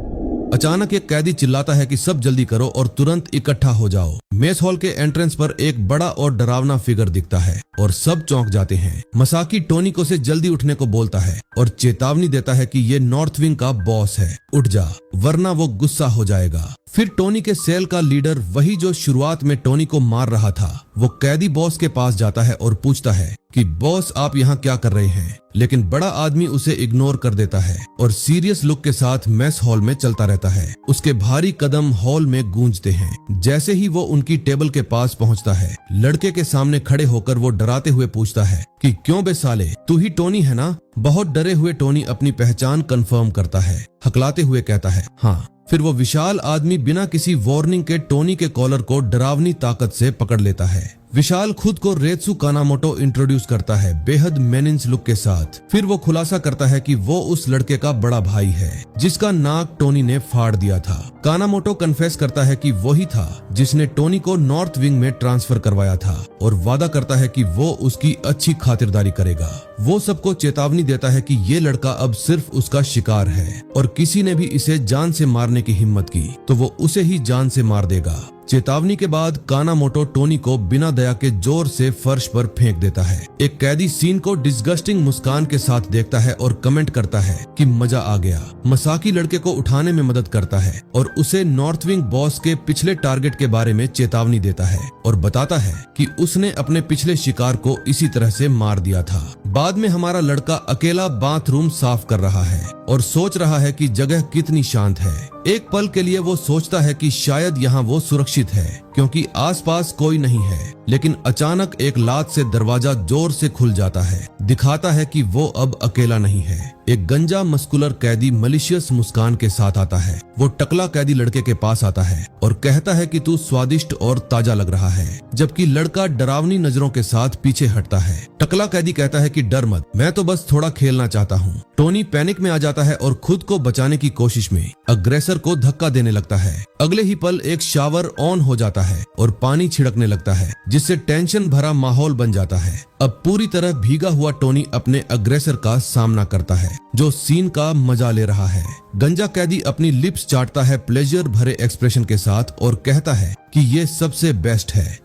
अचानक एक कैदी चिल्लाता है कि सब जल्दी करो और तुरंत इकट्ठा हो जाओ। मेस हॉल के एंट्रेंस पर एक बड़ा और डरावना फिगर दिखता है और सब चौंक जाते हैं। मसाकी टोनी को से जल्दी उठने को बोलता है और चेतावनी देता है कि ये नॉर्थ विंग का बॉस है, उठ जा वरना वो गुस्सा हो जाएगा। फिर टोनी के सेल का लीडर, वही जो शुरुआत में टोनी को मार रहा था, वो कैदी बॉस के पास जाता है और पूछता है कि बॉस आप यहाँ क्या कर रहे हैं। लेकिन बड़ा आदमी उसे इग्नोर कर देता है और सीरियस लुक के साथ मेस हॉल में चलता रहता है। उसके भारी कदम हॉल में गूंजते हैं। जैसे ही वो उनकी टेबल के पास पहुँचता है, लड़के के सामने खड़े होकर वो डराते हुए पूछता है कि क्यों बे साले, तू ही टोनी है ना? बहुत डरे हुए टोनी अपनी पहचान कंफर्म करता है। हकलाते हुए कहता है, हाँ। फिर वो विशाल आदमी बिना किसी वार्निंग के टोनी के कॉलर को डरावनी ताकत से पकड़ लेता है। विशाल खुद को रेत्सु कानामोटो इंट्रोड्यूस करता है बेहद मेनिन्स लुक के साथ। फिर वो खुलासा करता है कि वो उस लड़के का बड़ा भाई है जिसका नाक टोनी ने फाड़ दिया था। कानामोटो कन्फेस करता है कि वही था जिसने टोनी को नॉर्थ विंग में ट्रांसफर करवाया था और वादा करता है कि वो उसकी अच्छी खातिरदारी करेगा। वो सबको चेतावनी देता है कि ये लड़का अब सिर्फ उसका शिकार है और किसी ने भी इसे जान से मारने की हिम्मत की तो वो उसे ही जान से मार देगा। चेतावनी के बाद कानामोटो टोनी को बिना दया के जोर से फर्श पर फेंक देता है। एक कैदी सीन को डिस्गस्टिंग मुस्कान के साथ देखता है और कमेंट करता है कि मजा आ गया। मसाकी लड़के को उठाने में मदद करता है और उसे नॉर्थ विंग बॉस के पिछले टारगेट के बारे में चेतावनी देता है और बताता है कि उसने अपने पिछले शिकार को इसी तरह से मार दिया था। बाद में हमारा लड़का अकेला बाथरूम साफ कर रहा है और सोच रहा है कि जगह कितनी शांत है। एक पल के लिए वो सोचता है कि शायद यहाँ वो सुरक्षित है क्योंकि आसपास कोई नहीं है, लेकिन अचानक एक लात से दरवाजा जोर से खुल जाता है। दिखाता है कि वो अब अकेला नहीं है। एक गंजा मस्कुलर कैदी मलिशियस मुस्कान के साथ आता है। वो टकला कैदी लड़के के पास आता है और कहता है कि तू स्वादिष्ट और ताजा लग रहा है, जबकि लड़का डरावनी नजरों के साथ पीछे हटता है। टकला कैदी कहता है कि डर मत, मैं तो बस थोड़ा खेलना चाहता हूँ। टोनी पैनिक में आ जाता है और खुद को बचाने की कोशिश में अग्रेसर को धक्का देने लगता है। अगले ही पल एक शावर ऑन हो जाता है और पानी छिड़कने लगता है, जिससे टेंशन भरा माहौल बन जाता है। अब पूरी तरह भीगा हुआ टोनी अपने अग्रेसर का सामना करता है, जो सीन का मजा ले रहा है। गंजा कैदी अपनी लिप्स चाटता है प्लेजर भरे एक्सप्रेशन के साथ और कहता है कि ये सबसे बेस्ट है।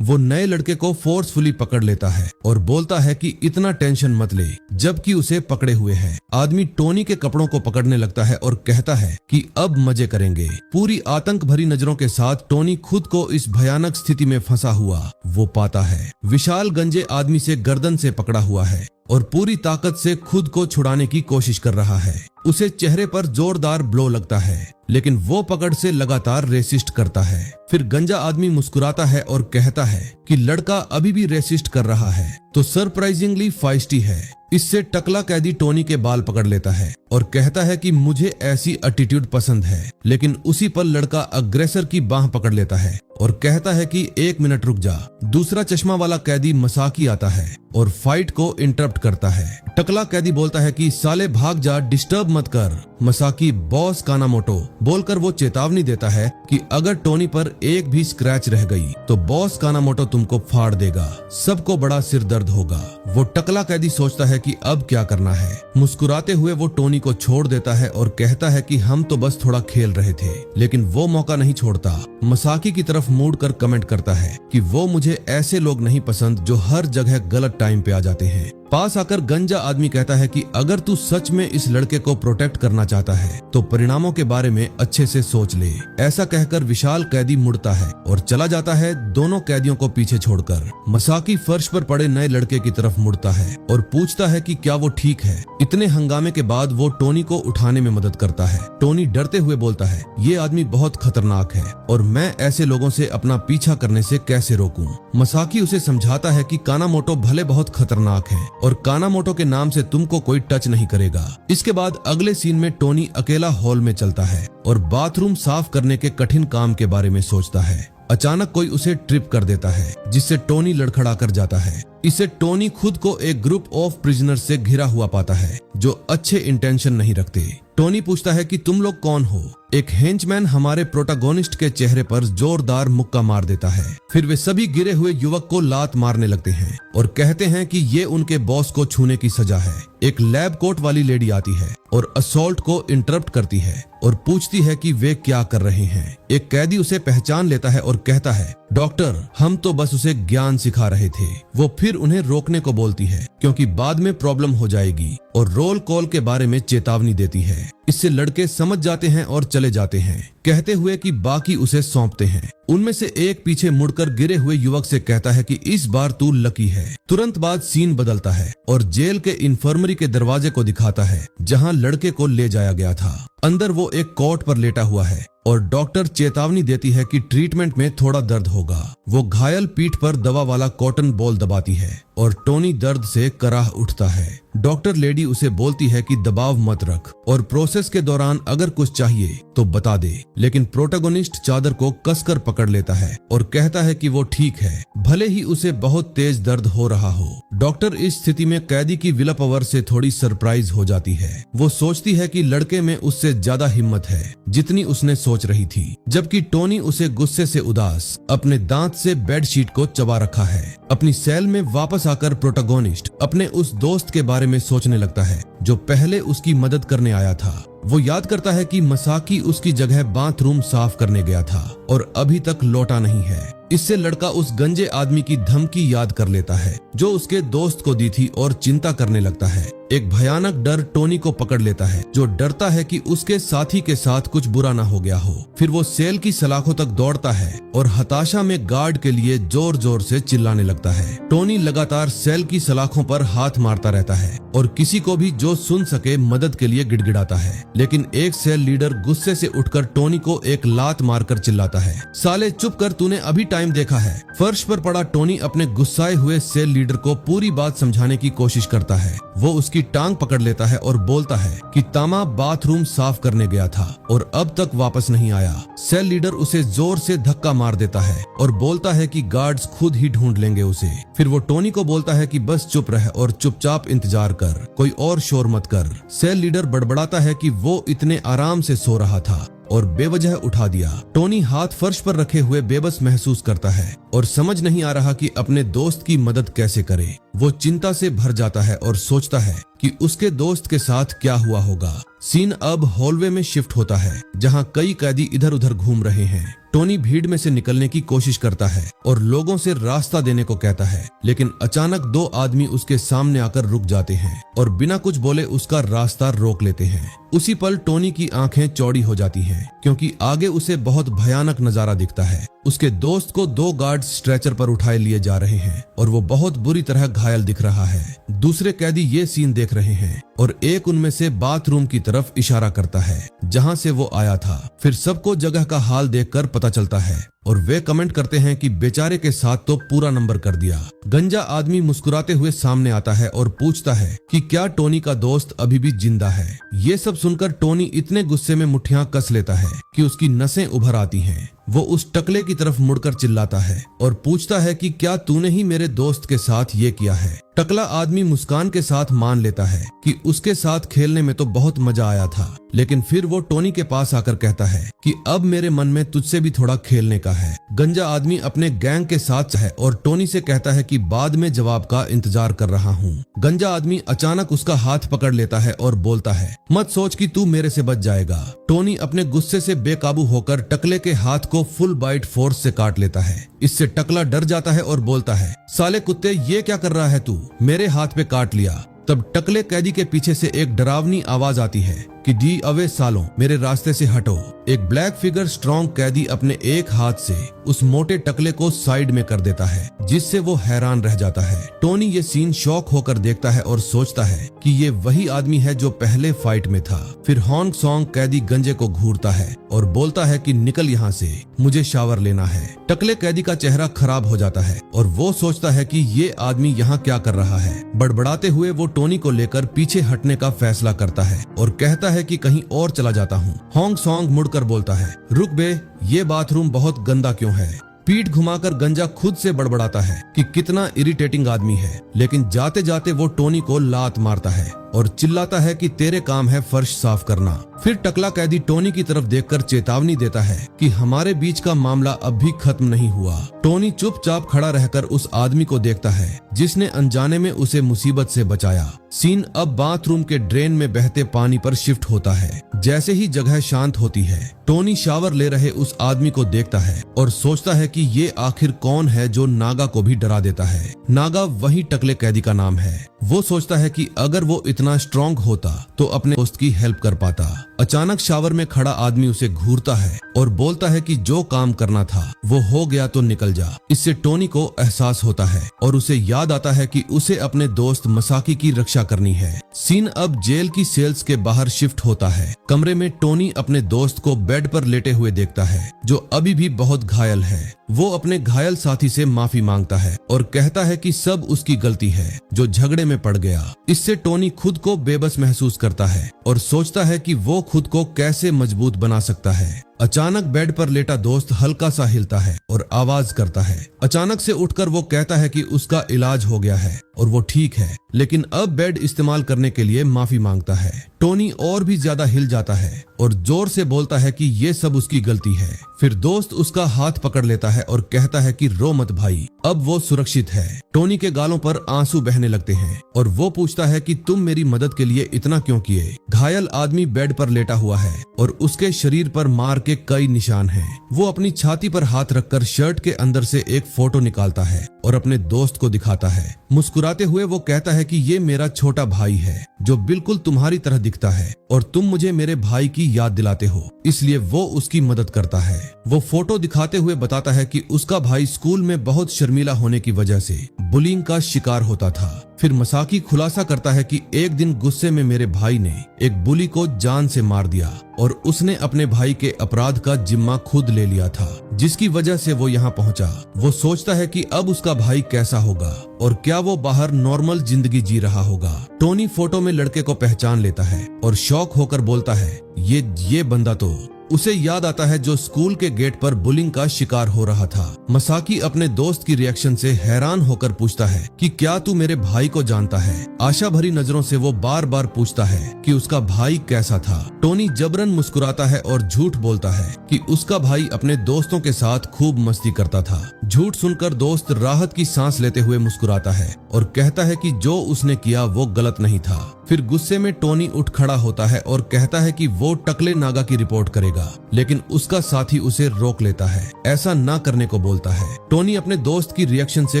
वो नए लड़के को फोर्सफुली पकड़ लेता है और बोलता है कि इतना टेंशन मत ले, जबकि उसे पकड़े हुए है। आदमी टोनी के कपड़ों को पकड़ने लगता है और कहता है कि अब मजे करेंगे। पूरी आतंक भरी नजरों के साथ टोनी खुद को इस भयानक स्थिति में फंसा हुआ वो पाता है। विशाल गंजे आदमी से गर्दन से पकड़ा हुआ है और पूरी ताकत से खुद को छुड़ाने की कोशिश कर रहा है। उसे चेहरे पर जोरदार ब्लो लगता है, लेकिन वो पकड़ से लगातार रेसिस्ट करता है। फिर गंजा आदमी मुस्कुराता है और कहता है कि लड़का अभी भी रेसिस्ट कर रहा है तो सरप्राइजिंगली फाइस्टी है। इससे टकला कैदी टोनी के बाल पकड़ लेता है और कहता है कि मुझे ऐसी एटीट्यूड पसंद है, लेकिन उसी पर लड़का अग्रेसर की बाह पकड़ लेता है और कहता है कि 1 मिनट रुक जा। दूसरा चश्मा वाला कैदी मसाकी आता है और फाइट को इंटरप्ट करता है। टकला कैदी बोलता है कि साले भाग जा, डिस्टर्ब मत कर। मसाकी बॉस कानामोटो बोलकर वो चेतावनी देता है कि अगर टोनी पर एक भी स्क्रैच रह गई तो बॉस कानामोटो तुमको फाड़ देगा, सबको बड़ा सिर दर्द होगा। वो टकला कैदी सोचता है कि अब क्या करना है। मुस्कुराते हुए वो टोनी को छोड़ देता है और कहता है कि हम तो बस थोड़ा खेल रहे थे, लेकिन वो मौका नहीं छोड़ता। मसाकी की तरफ मुड़ कर कमेंट करता है कि वो मुझे ऐसे लोग नहीं पसंद जो हर जगह गलत टाइम पे आ जाते हैं। पास आकर गंजा आदमी कहता है कि अगर तू सच में इस लड़के को प्रोटेक्ट करना चाहता है तो परिणामों के बारे में अच्छे से सोच ले। ऐसा कहकर विशाल कैदी मुड़ता है और चला जाता है, दोनों कैदियों को पीछे छोड़कर। मसाकी फर्श पर पड़े नए लड़के की तरफ मुड़ता है और पूछता है कि क्या वो ठीक है। इतने हंगामे के बाद वो टोनी को उठाने में मदद करता है। टोनी डरते हुए बोलता है, ये आदमी बहुत खतरनाक है और मैं ऐसे लोगों से अपना पीछा करने से कैसे रोकूं। मसाकी उसे समझाता है कि कानामोटो भले बहुत खतरनाक है और कानामोटो के नाम से तुमको कोई टच नहीं करेगा। इसके बाद अगले सीन में टोनी अकेला हॉल में चलता है और बाथरूम साफ करने के कठिन काम के बारे में सोचता है। अचानक कोई उसे ट्रिप कर देता है, जिससे टोनी लड़खड़ा कर जाता है। इसे टोनी खुद को एक ग्रुप ऑफ प्रिजनर से घिरा हुआ पाता है जो अच्छे इंटेंशन नहीं रखते। टोनी पूछता है कि तुम लोग कौन हो। एक हेंचमैन हमारे प्रोटागोनिस्ट के चेहरे पर जोरदार मुक्का मार देता है। फिर वे सभी गिरे हुए युवक को लात मारने लगते हैं और कहते हैं कि ये उनके बॉस को छूने की सजा है। एक लैब कोट वाली लेडी आती है और असॉल्ट को इंटरप्ट करती है और पूछती है कि वे क्या कर रहे हैं। एक कैदी उसे पहचान लेता है और कहता है, डॉक्टर, हम तो बस उसे ज्ञान सिखा रहे थे। वो फिर उन्हें रोकने को बोलती है क्योंकि बाद में प्रॉब्लम हो जाएगी और रोल कॉल के बारे में चेतावनी देती है। इससे लड़के समझ जाते हैं और चले जाते हैं, कहते हुए कि बाकी उसे सौंपते हैं। उनमें से एक पीछे मुड़कर गिरे हुए युवक से कहता है कि इस बार तू लकी है। तुरंत बाद सीन बदलता है और जेल के इन्फर्मरी के दरवाजे को दिखाता है जहां लड़के को ले जाया गया था। अंदर वो एक कॉट पर लेटा हुआ है और डॉक्टर चेतावनी देती है कि ट्रीटमेंट में थोड़ा दर्द होगा। वो घायल पीठ पर दवा वाला कॉटन बॉल दबाती है और टोनी दर्द से कराह उठता है। डॉक्टर लेडी उसे बोलती है कि दबाव मत रख और प्रोसेस के दौरान अगर कुछ चाहिए तो बता दे, लेकिन प्रोटोगोनिस्ट चादर को कसकर पकड़ लेता है और कहता है कि वो ठीक है, भले ही उसे बहुत तेज दर्द हो रहा हो। डॉक्टर इस स्थिति में कैदी की विल पावर से थोड़ी सरप्राइज हो जाती है। वो सोचती है कि लड़के में उससे ज्यादा हिम्मत है जितनी उसने सोच रही थी, जबकि टोनी उसे गुस्से से उदास अपने दांत से बेडशीट को चबा रखा है। अपनी सेल में वापस पास आकर प्रोटोगोनिस्ट अपने उस दोस्त के बारे में सोचने लगता है जो पहले उसकी मदद करने आया था। वो याद करता है कि मसाकी उसकी जगह बाथरूम साफ करने गया था और अभी तक लौटा नहीं है। इससे लड़का उस गंजे आदमी की धमकी याद कर लेता है जो उसके दोस्त को दी थी और चिंता करने लगता है। एक भयानक डर टोनी को पकड़ लेता है जो डरता है कि उसके साथी के साथ कुछ बुरा ना हो गया हो। फिर वो सेल की सलाखों तक दौड़ता है और हताशा में गार्ड के लिए जोर जोर से चिल्लाने लगता है। टोनी लगातार सेल की सलाखों पर हाथ मारता रहता है और किसी को भी जो सुन सके मदद के लिए गिड़गिड़ाता है, लेकिन एक सेल लीडर गुस्से से उठकर टोनी को एक लात मारकर चिल्लाता है, साले चुप कर, तूने अभी टाइम देखा है। फर्श पर पड़ा टोनी अपने गुस्साए हुए सेल लीडर को पूरी बात समझाने की कोशिश करता है। वो उसकी टांग पकड़ लेता है और बोलता है कि तामा बाथरूम साफ करने गया था और अब तक वापस नहीं आया। सेल लीडर उसे जोर से धक्का मार देता है और बोलता है कि गार्ड्स खुद ही ढूंढ लेंगे उसे। फिर वो टोनी को बोलता है कि बस चुप रह और चुपचाप इंतजार कर, कोई और शोर मत कर। सेल लीडर बड़बड़ाता है कि वो इतने आराम से सो रहा था और बेवजह उठा दिया। टोनी हाथ फर्श पर रखे हुए बेबस महसूस करता है और समझ नहीं आ रहा कि अपने दोस्त की मदद कैसे करे। वो चिंता से भर जाता है और सोचता है कि उसके दोस्त के साथ क्या हुआ होगा। सीन अब हॉलवे में शिफ्ट होता है जहां कई कैदी इधर उधर घूम रहे हैं। टोनी भीड़ में से निकलने की कोशिश करता है और लोगों से रास्ता देने को कहता है, लेकिन अचानक दो आदमी उसके सामने आकर रुक जाते हैं और बिना कुछ बोले उसका रास्ता रोक लेते हैं। उसी पल टोनी की आंखें चौड़ी हो जाती हैं क्योंकि आगे उसे बहुत भयानक नजारा दिखता है। उसके दोस्त को दो गार्ड्स स्ट्रेचर पर उठाए लिए जा रहे हैं और वो बहुत बुरी तरह घायल दिख रहा है। दूसरे कैदी ये सीन देख रहे हैं और एक उनमें से बाथरूम की तरफ इशारा करता है जहां से वो आया था। फिर सबको जगह का हाल देखकर पता चलता है और वे कमेंट करते हैं कि बेचारे के साथ तो पूरा नंबर कर दिया। गंजा आदमी मुस्कुराते हुए सामने आता है और पूछता है कि क्या टोनी का दोस्त अभी भी जिंदा है। ये सब सुनकर टोनी इतने गुस्से में मुट्ठियां कस लेता है कि उसकी नसें उभर आती हैं। वो उस टकले की तरफ मुड़कर चिल्लाता है और पूछता है कि क्या तूने ही मेरे दोस्त के साथ ये किया है। टकला आदमी मुस्कान के साथ मान लेता है कि उसके साथ खेलने में तो बहुत मजा आया था, लेकिन फिर वो टोनी के पास आकर कहता है कि अब मेरे मन में तुझसे भी थोड़ा खेलने का है। गंजा आदमी अपने गैंग के साथ है और टोनी से कहता है कि बाद में जवाब का इंतजार कर रहा हूँ। गंजा आदमी अचानक उसका हाथ पकड़ लेता है और बोलता है, मत सोच कि तू मेरे से बच जाएगा। टोनी अपने गुस्से से बेकाबू होकर टकले के हाथ को फुल बाइट फोर्स से काट लेता है। इससे टकला डर जाता है और बोलता है, साले कुत्ते, ये क्या कर रहा है तू, मेरे हाथ पे काट लिया। तब टकले कैदी के पीछे से एक डरावनी आवाज आती है कि डी अवे सालों, मेरे रास्ते से हटो। एक ब्लैक फिगर स्ट्रॉन्ग कैदी अपने एक हाथ से उस मोटे टकले को साइड में कर देता है जिससे वो हैरान रह जाता है। टोनी ये सीन शॉक होकर देखता है और सोचता है कि ये वही आदमी है जो पहले फाइट में था। फिर हॉन्ग सॉन्ग कैदी गंजे को घूरता है और बोलता है कि निकल यहाँ से, मुझे शावर लेना है। टकले कैदी का चेहरा खराब हो जाता है और वो सोचता है कि ये आदमी यहाँ क्या कर रहा है। बड़बड़ाते हुए वो टोनी को लेकर पीछे हटने का फैसला करता है और कहता है कि कहीं और चला जाता हूँ। हॉन्ग सॉन्ग मुड़कर बोलता है, रुक बे, ये बाथरूम बहुत गंदा क्यों है। पीठ घुमाकर गंजा खुद से बड़बड़ाता है कि कितना इरिटेटिंग आदमी है, लेकिन जाते जाते वो टोनी को लात मारता है और चिल्लाता है कि तेरे काम है फर्श साफ करना। फिर टकला कैदी टोनी की तरफ देखकर चेतावनी देता है कि हमारे बीच का मामला अब भी खत्म नहीं हुआ। टोनी चुपचाप खड़ा रहकर उस आदमी को देखता है जिसने अनजाने में उसे मुसीबत से बचाया। सीन अब बाथरूम के ड्रेन में बहते पानी पर शिफ्ट होता है। जैसे ही जगह शांत होती है, टोनी शावर ले रहे उस आदमी को देखता है और सोचता है कि ये आखिर कौन है जो नागा को भी डरा देता है। नागा वही टकले कैदी का नाम है। वो सोचता है कि अगर वो इतना स्ट्रॉन्ग होता तो अपने दोस्त की हेल्प कर पाता। अचानक शावर में खड़ा आदमी उसे घूरता है और बोलता है कि जो काम करना था वो हो गया तो निकल जा। इससे टोनी को एहसास होता है और उसे याद आता है कि उसे अपने दोस्त मसाकी की रक्षा करनी है। सीन अब जेल की सेल्स के बाहर शिफ्ट होता है। कमरे में टोनी अपने दोस्त को बेड पर लेटे हुए देखता है जो अभी भी बहुत घायल है। वो अपने घायल साथी से माफी मांगता है और कहता है कि सब उसकी गलती है जो झगड़े में पड़ गया। इससे टोनी खुद को बेबस महसूस करता है और सोचता है कि वो खुद को कैसे मजबूत बना सकता है। अचानक बेड पर लेटा दोस्त हल्का सा हिलता है और आवाज करता है। अचानक से उठकर वो कहता है कि उसका इलाज हो गया है और वो ठीक है, लेकिन अब बेड इस्तेमाल करने के लिए माफी मांगता है। टोनी और भी ज्यादा हिल जाता है और जोर से बोलता है कि ये सब उसकी गलती है। फिर दोस्त उसका हाथ पकड़ लेता है और कहता है कि रो मत भाई, अब वो सुरक्षित है। टोनी के गालों पर आंसू बहने लगते हैं और वो पूछता है कि तुम मेरी मदद के लिए इतना क्यों किए। घायल आदमी बेड पर लेटा हुआ है और उसके शरीर पर मार के कई निशान हैं। वो अपनी छाती पर हाथ रखकर शर्ट के अंदर से एक फोटो निकालता है और अपने दोस्त को दिखाता है। मुस्कुराते हुए वो कहता है कि ये मेरा छोटा भाई है जो बिल्कुल तुम्हारी तरह दिखता है और तुम मुझे मेरे भाई की याद दिलाते हो, इसलिए वो उसकी मदद करता है। वो फोटो दिखाते हुए बताता है कि उसका भाई स्कूल में बहुत शर्मीला होने की वजह से बुलिंग का शिकार होता था। फिर मसाकी खुलासा करता है कि एक दिन गुस्से में मेरे भाई ने एक बुली को जान से मार दिया और उसने अपने भाई के अपराध का जिम्मा खुद ले लिया था, जिसकी वजह से वो यहाँ पहुँचा। वो सोचता है कि अब उसका भाई कैसा होगा और क्या वो बाहर नॉर्मल जिंदगी जी रहा होगा। टोनी फोटो में लड़के को पहचान लेता है और शॉक होकर बोलता है ये बंदा तो उसे याद आता है जो स्कूल के गेट पर बुलिंग का शिकार हो रहा था। मसाकी अपने दोस्त की रिएक्शन से हैरान होकर पूछता है कि क्या तू मेरे भाई को जानता है। आशा भरी नजरों से वो बार बार पूछता है कि उसका भाई कैसा था। टोनी जबरन मुस्कुराता है और झूठ बोलता है कि उसका भाई अपने दोस्तों के साथ खूब मस्ती करता था। झूठ सुनकर दोस्त राहत की सांस लेते हुए मुस्कुराता है और कहता है कि जो उसने किया वो गलत नहीं था। फिर गुस्से में टोनी उठ खड़ा होता है और कहता है कि वो टकले नागा की रिपोर्ट करेगा, लेकिन उसका साथी उसे रोक लेता है, ऐसा ना करने को बोलता है। टोनी अपने दोस्त की रिएक्शन से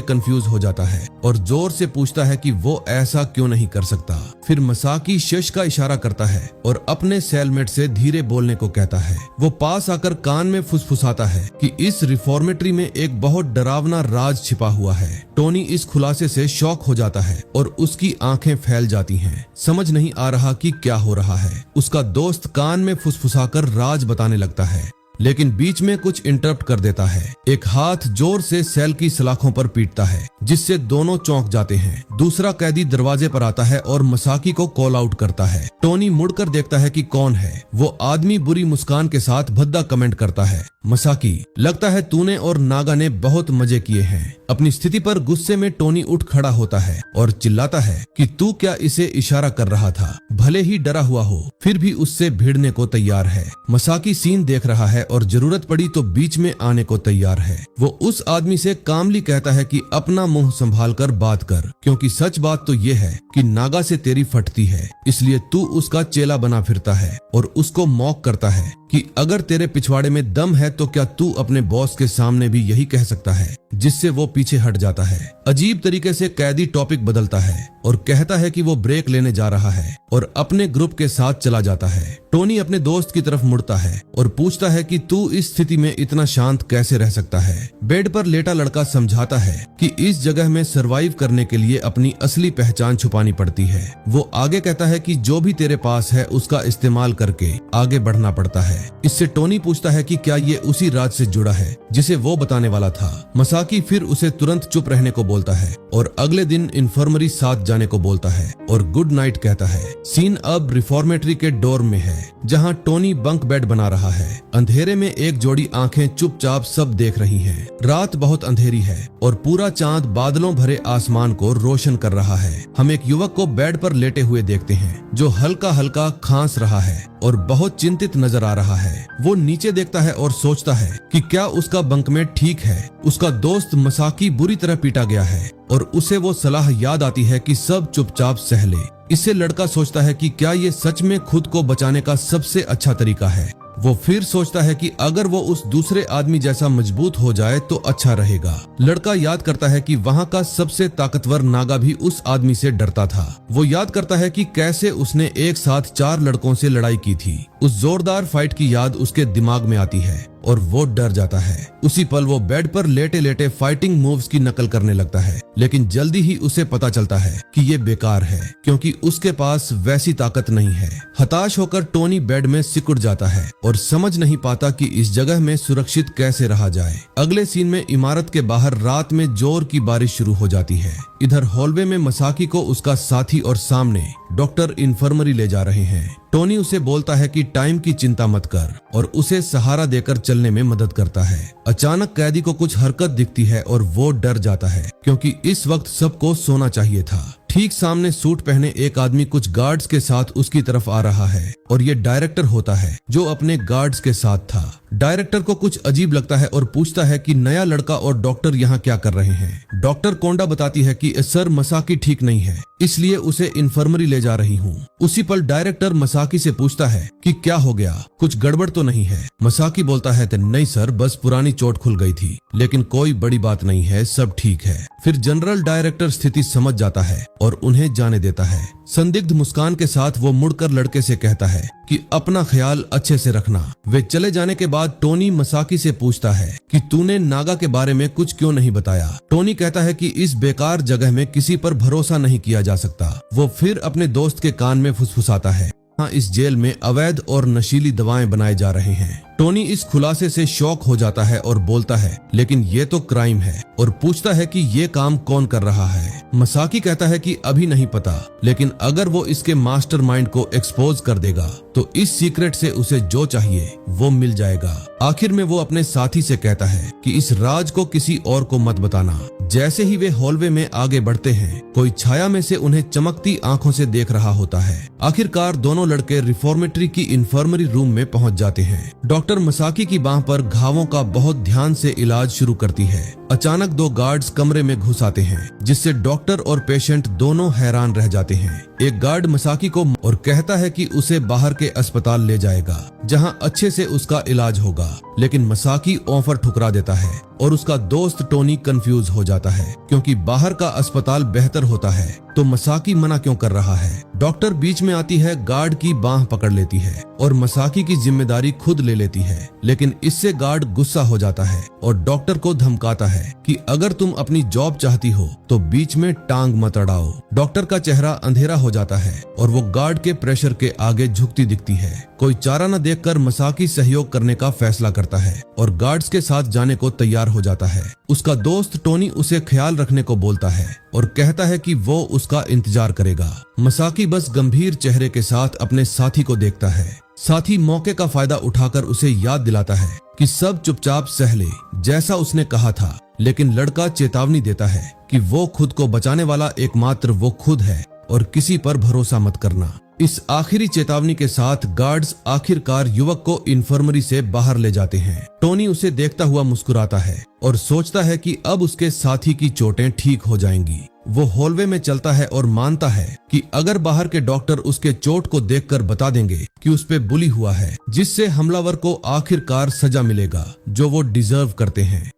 कंफ्यूज हो जाता है और जोर से पूछता है कि वो ऐसा क्यों नहीं कर सकता। फिर मसाकी शश का इशारा करता है और अपने सेलमेट से धीरे बोलने को कहता है। वो पास आकर कान में फुसफुसाता है कि इस रिफॉर्मेटरी में एक बहुत डरावना राज छिपा हुआ है। टोनी इस खुलासे से शॉक हो जाता है और उसकी आंखें फैल जाती हैं। समझ नहीं आ रहा कि क्या हो रहा है। उसका दोस्त कान में फुसफुसाकर राज बताने लगता है, लेकिन बीच में कुछ इंटरप्ट कर देता है। एक हाथ जोर से सेल की सलाखों पर पीटता है, जिससे दोनों चौंक जाते हैं। दूसरा कैदी दरवाजे पर आता है और मसाकी को कॉल आउट करता है। टोनी मुड़कर देखता है कि कौन है। वो आदमी बुरी मुस्कान के साथ भद्दा कमेंट करता है, मसाकी, लगता है तूने और नागा ने बहुत मजे किए हैं। अपनी स्थिति पर गुस्से में टोनी उठ खड़ा होता है और चिल्लाता है कि तू क्या इसे इशारा कर रहा था। भले ही डरा हुआ हो, फिर भी उससे भिड़ने को तैयार है। मसाकी सीन देख रहा है और जरूरत पड़ी तो बीच में आने को तैयार है। वो उस आदमी से कामली कहता है कि अपना मुंह संभाल कर बात कर, क्योंकि सच बात तो ये है कि नागा से तेरी फटती है, इसलिए तू उसका चेला बना फिरता है और उसको मॉक करता है कि अगर तेरे पिछवाड़े में दम है तो क्या तू अपने बॉस के सामने भी यही कह सकता है, जिससे वो पीछे हट जाता है। अजीब तरीके से कैदी टॉपिक बदलता है और कहता है कि वो ब्रेक लेने जा रहा है और अपने ग्रुप के साथ चला जाता है। टोनी अपने दोस्त की तरफ मुड़ता है और पूछता है कि तू इस स्थिति में इतना शांत कैसे रह सकता है। बेड पर लेटा लड़का समझाता है कि इस जगह में सरवाइव करने के लिए अपनी असली पहचान छुपानी पड़ती है। वो आगे कहता है कि जो भी तेरे पास है उसका इस्तेमाल करके आगे बढ़ना पड़ता है। इससे टोनी पूछता है कि क्या ये उसी राज से जुड़ा है जिसे वो बताने वाला था। मसाकी फिर उसे तुरंत चुप रहने को बोलता है और अगले दिन इन्फर्मरी साथ जाने को बोलता है और गुड नाइट कहता है। सीन अब रिफॉर्मेटरी के डोर्म में है, जहां टोनी बंक बेड बना रहा है। अंधेरे में एक जोड़ी आंखें चुपचाप सब देख रही हैं। रात बहुत अंधेरी है और पूरा चांद बादलों भरे आसमान को रोशन कर रहा है। हम एक युवक को बेड पर लेटे हुए देखते हैं जो हल्का हल्का खांस रहा है और बहुत चिंतित नजर आ रहा है। वो नीचे देखता है और सोचता है कि क्या उसका बंकमेट ठीक है। उसका दोस्त मसाकी बुरी तरह पीटा गया है और उसे वो सलाह याद आती है कि सब चुपचाप सह ले। इससे लड़का सोचता है कि क्या ये सच में खुद को बचाने का सबसे अच्छा तरीका है। वो फिर सोचता है कि अगर वो उस दूसरे आदमी जैसा मजबूत हो जाए तो अच्छा रहेगा। लड़का याद करता है कि वहाँ का सबसे ताकतवर नागा भी उस आदमी से डरता था। वो याद करता है कि कैसे उसने एक साथ 4 लड़कों से लड़ाई की थी। उस जोरदार फाइट की याद उसके दिमाग में आती है और वो डर जाता है। उसी पल वो बेड पर लेटे लेटे फाइटिंग मूव्स की नकल करने लगता है, लेकिन जल्दी ही उसे पता चलता है कि ये बेकार है, क्योंकि उसके पास वैसी ताकत नहीं है। हताश होकर टोनी बेड में सिकुड़ जाता है और समझ नहीं पाता कि इस जगह में सुरक्षित कैसे रहा जाए। अगले सीन में इमारत के बाहर रात में जोर की बारिश शुरू हो जाती है। इधर हॉलवे में मसाकी को उसका साथी और सामने डॉक्टर इन्फर्मरी ले जा रहे हैं। टोनी उसे बोलता है कि टाइम की चिंता मत कर और उसे सहारा देकर चलने में मदद करता है। अचानक कैदी को कुछ हरकत दिखती है और वो डर जाता है क्योंकि इस वक्त सबको सोना चाहिए था। ठीक सामने सूट पहने एक आदमी कुछ गार्ड्स के साथ उसकी तरफ आ रहा है और ये डायरेक्टर होता है जो अपने गार्ड्स के साथ था। डायरेक्टर को कुछ अजीब लगता है और पूछता है कि नया लड़का और डॉक्टर यहाँ क्या कर रहे हैं। डॉक्टर कोंडा बताती है कि सर मसाकी ठीक नहीं है इसलिए उसे इन्फर्मरी ले जा रही हूँ। उसी पल डायरेक्टर मसाकी से पूछता है कि क्या हो गया, कुछ गड़बड़ तो नहीं है। मसाकी बोलता है नहीं सर, बस पुरानी चोट खुल गई थी, लेकिन कोई बड़ी बात नहीं है, सब ठीक है। फिर जनरल डायरेक्टर स्थिति समझ जाता है और उन्हें जाने देता है। संदिग्ध मुस्कान के साथ वो मुड़कर लड़के से कहता है कि अपना ख्याल अच्छे से रखना। वे चले जाने के बाद टोनी मसाकी से पूछता है कि तूने नागा के बारे में कुछ क्यों नहीं बताया। टोनी कहता है कि इस बेकार जगह में किसी पर भरोसा नहीं किया जा सकता। वो फिर अपने दोस्त के कान में फुसफुसाता है, हाँ इस जेल में अवैध और नशीली दवाएं बनाए जा रहे हैं। टोनी इस खुलासे से शॉक हो जाता है और बोलता है लेकिन ये तो क्राइम है और पूछता है कि ये काम कौन कर रहा है। मसाकी कहता है कि अभी नहीं पता, लेकिन अगर वो इसके मास्टरमाइंड को एक्सपोज कर देगा तो इस सीक्रेट से उसे जो चाहिए वो मिल जाएगा। आखिर में वो अपने साथी से कहता है कि इस राज को किसी और को मत बताना। जैसे ही वे हॉलवे में आगे बढ़ते हैं, कोई छाया में से उन्हें चमकती आंखों से देख रहा होता है। आखिरकार दोनों लड़के रिफॉर्मेटरी की इन्फर्मरी रूम में पहुंच जाते हैं। डॉक्टर मसाकी की बांह पर घावों का बहुत ध्यान से इलाज शुरू करती है। अचानक दो गार्ड्स कमरे में घुस आते हैं, जिससे डॉक्टर और पेशेंट दोनों हैरान रह जाते हैं। एक गार्ड मसाकी को और कहता है कि उसे बाहर के अस्पताल ले जाएगा, जहां अच्छे से उसका इलाज होगा, लेकिन मसाकी ऑफर ठुकरा देता है और उसका दोस्त टोनी कंफ्यूज हो जाता है क्योंकि बाहर का अस्पताल बेहतर होता है, तो मसाकी मना क्यों कर रहा है। डॉक्टर बीच में आती है, गार्ड की बांह पकड़ लेती है और मसाकी की जिम्मेदारी खुद ले लेती है, लेकिन इससे गार्ड गुस्सा हो जाता है और डॉक्टर को धमकाता है कि अगर तुम अपनी जॉब चाहती हो तो बीच में टांग मत अड़ाओ। डॉक्टर का चेहरा अंधेरा हो जाता है और वो गार्ड के प्रेशर के आगे झुकती दिखती है। कोई चारा न देखकर मसाकी सहयोग करने का फैसला करता है और गार्ड्स के साथ जाने को तैयार हो जाता है। उसका दोस्त टोनी उसे ख्याल रखने को बोलता है और कहता है कि वो उसका इंतजार करेगा। मसाकी बस गंभीर चेहरे के साथ अपने साथी को देखता है। साथी मौके का फायदा उठाकर उसे याद दिलाता है कि सब चुपचाप सह ले, जैसा उसने कहा था, लेकिन लड़का चेतावनी देता है कि वो खुद को बचाने वाला एकमात्र वो खुद है और किसी पर भरोसा मत करना। इस आखिरी चेतावनी के साथ गार्ड्स आखिरकार युवक को इन्फर्मरी से बाहर ले जाते हैं। टोनी उसे देखता हुआ मुस्कुराता है और सोचता है कि अब उसके साथी की चोटें ठीक हो जाएंगी। वो हॉलवे में चलता है और मानता है कि अगर बाहर के डॉक्टर उसके चोट को देखकर बता देंगे कि उस पे बुली हुआ है, जिससे हमलावर को आखिरकार सजा मिलेगा जो वो डिजर्व करते हैं।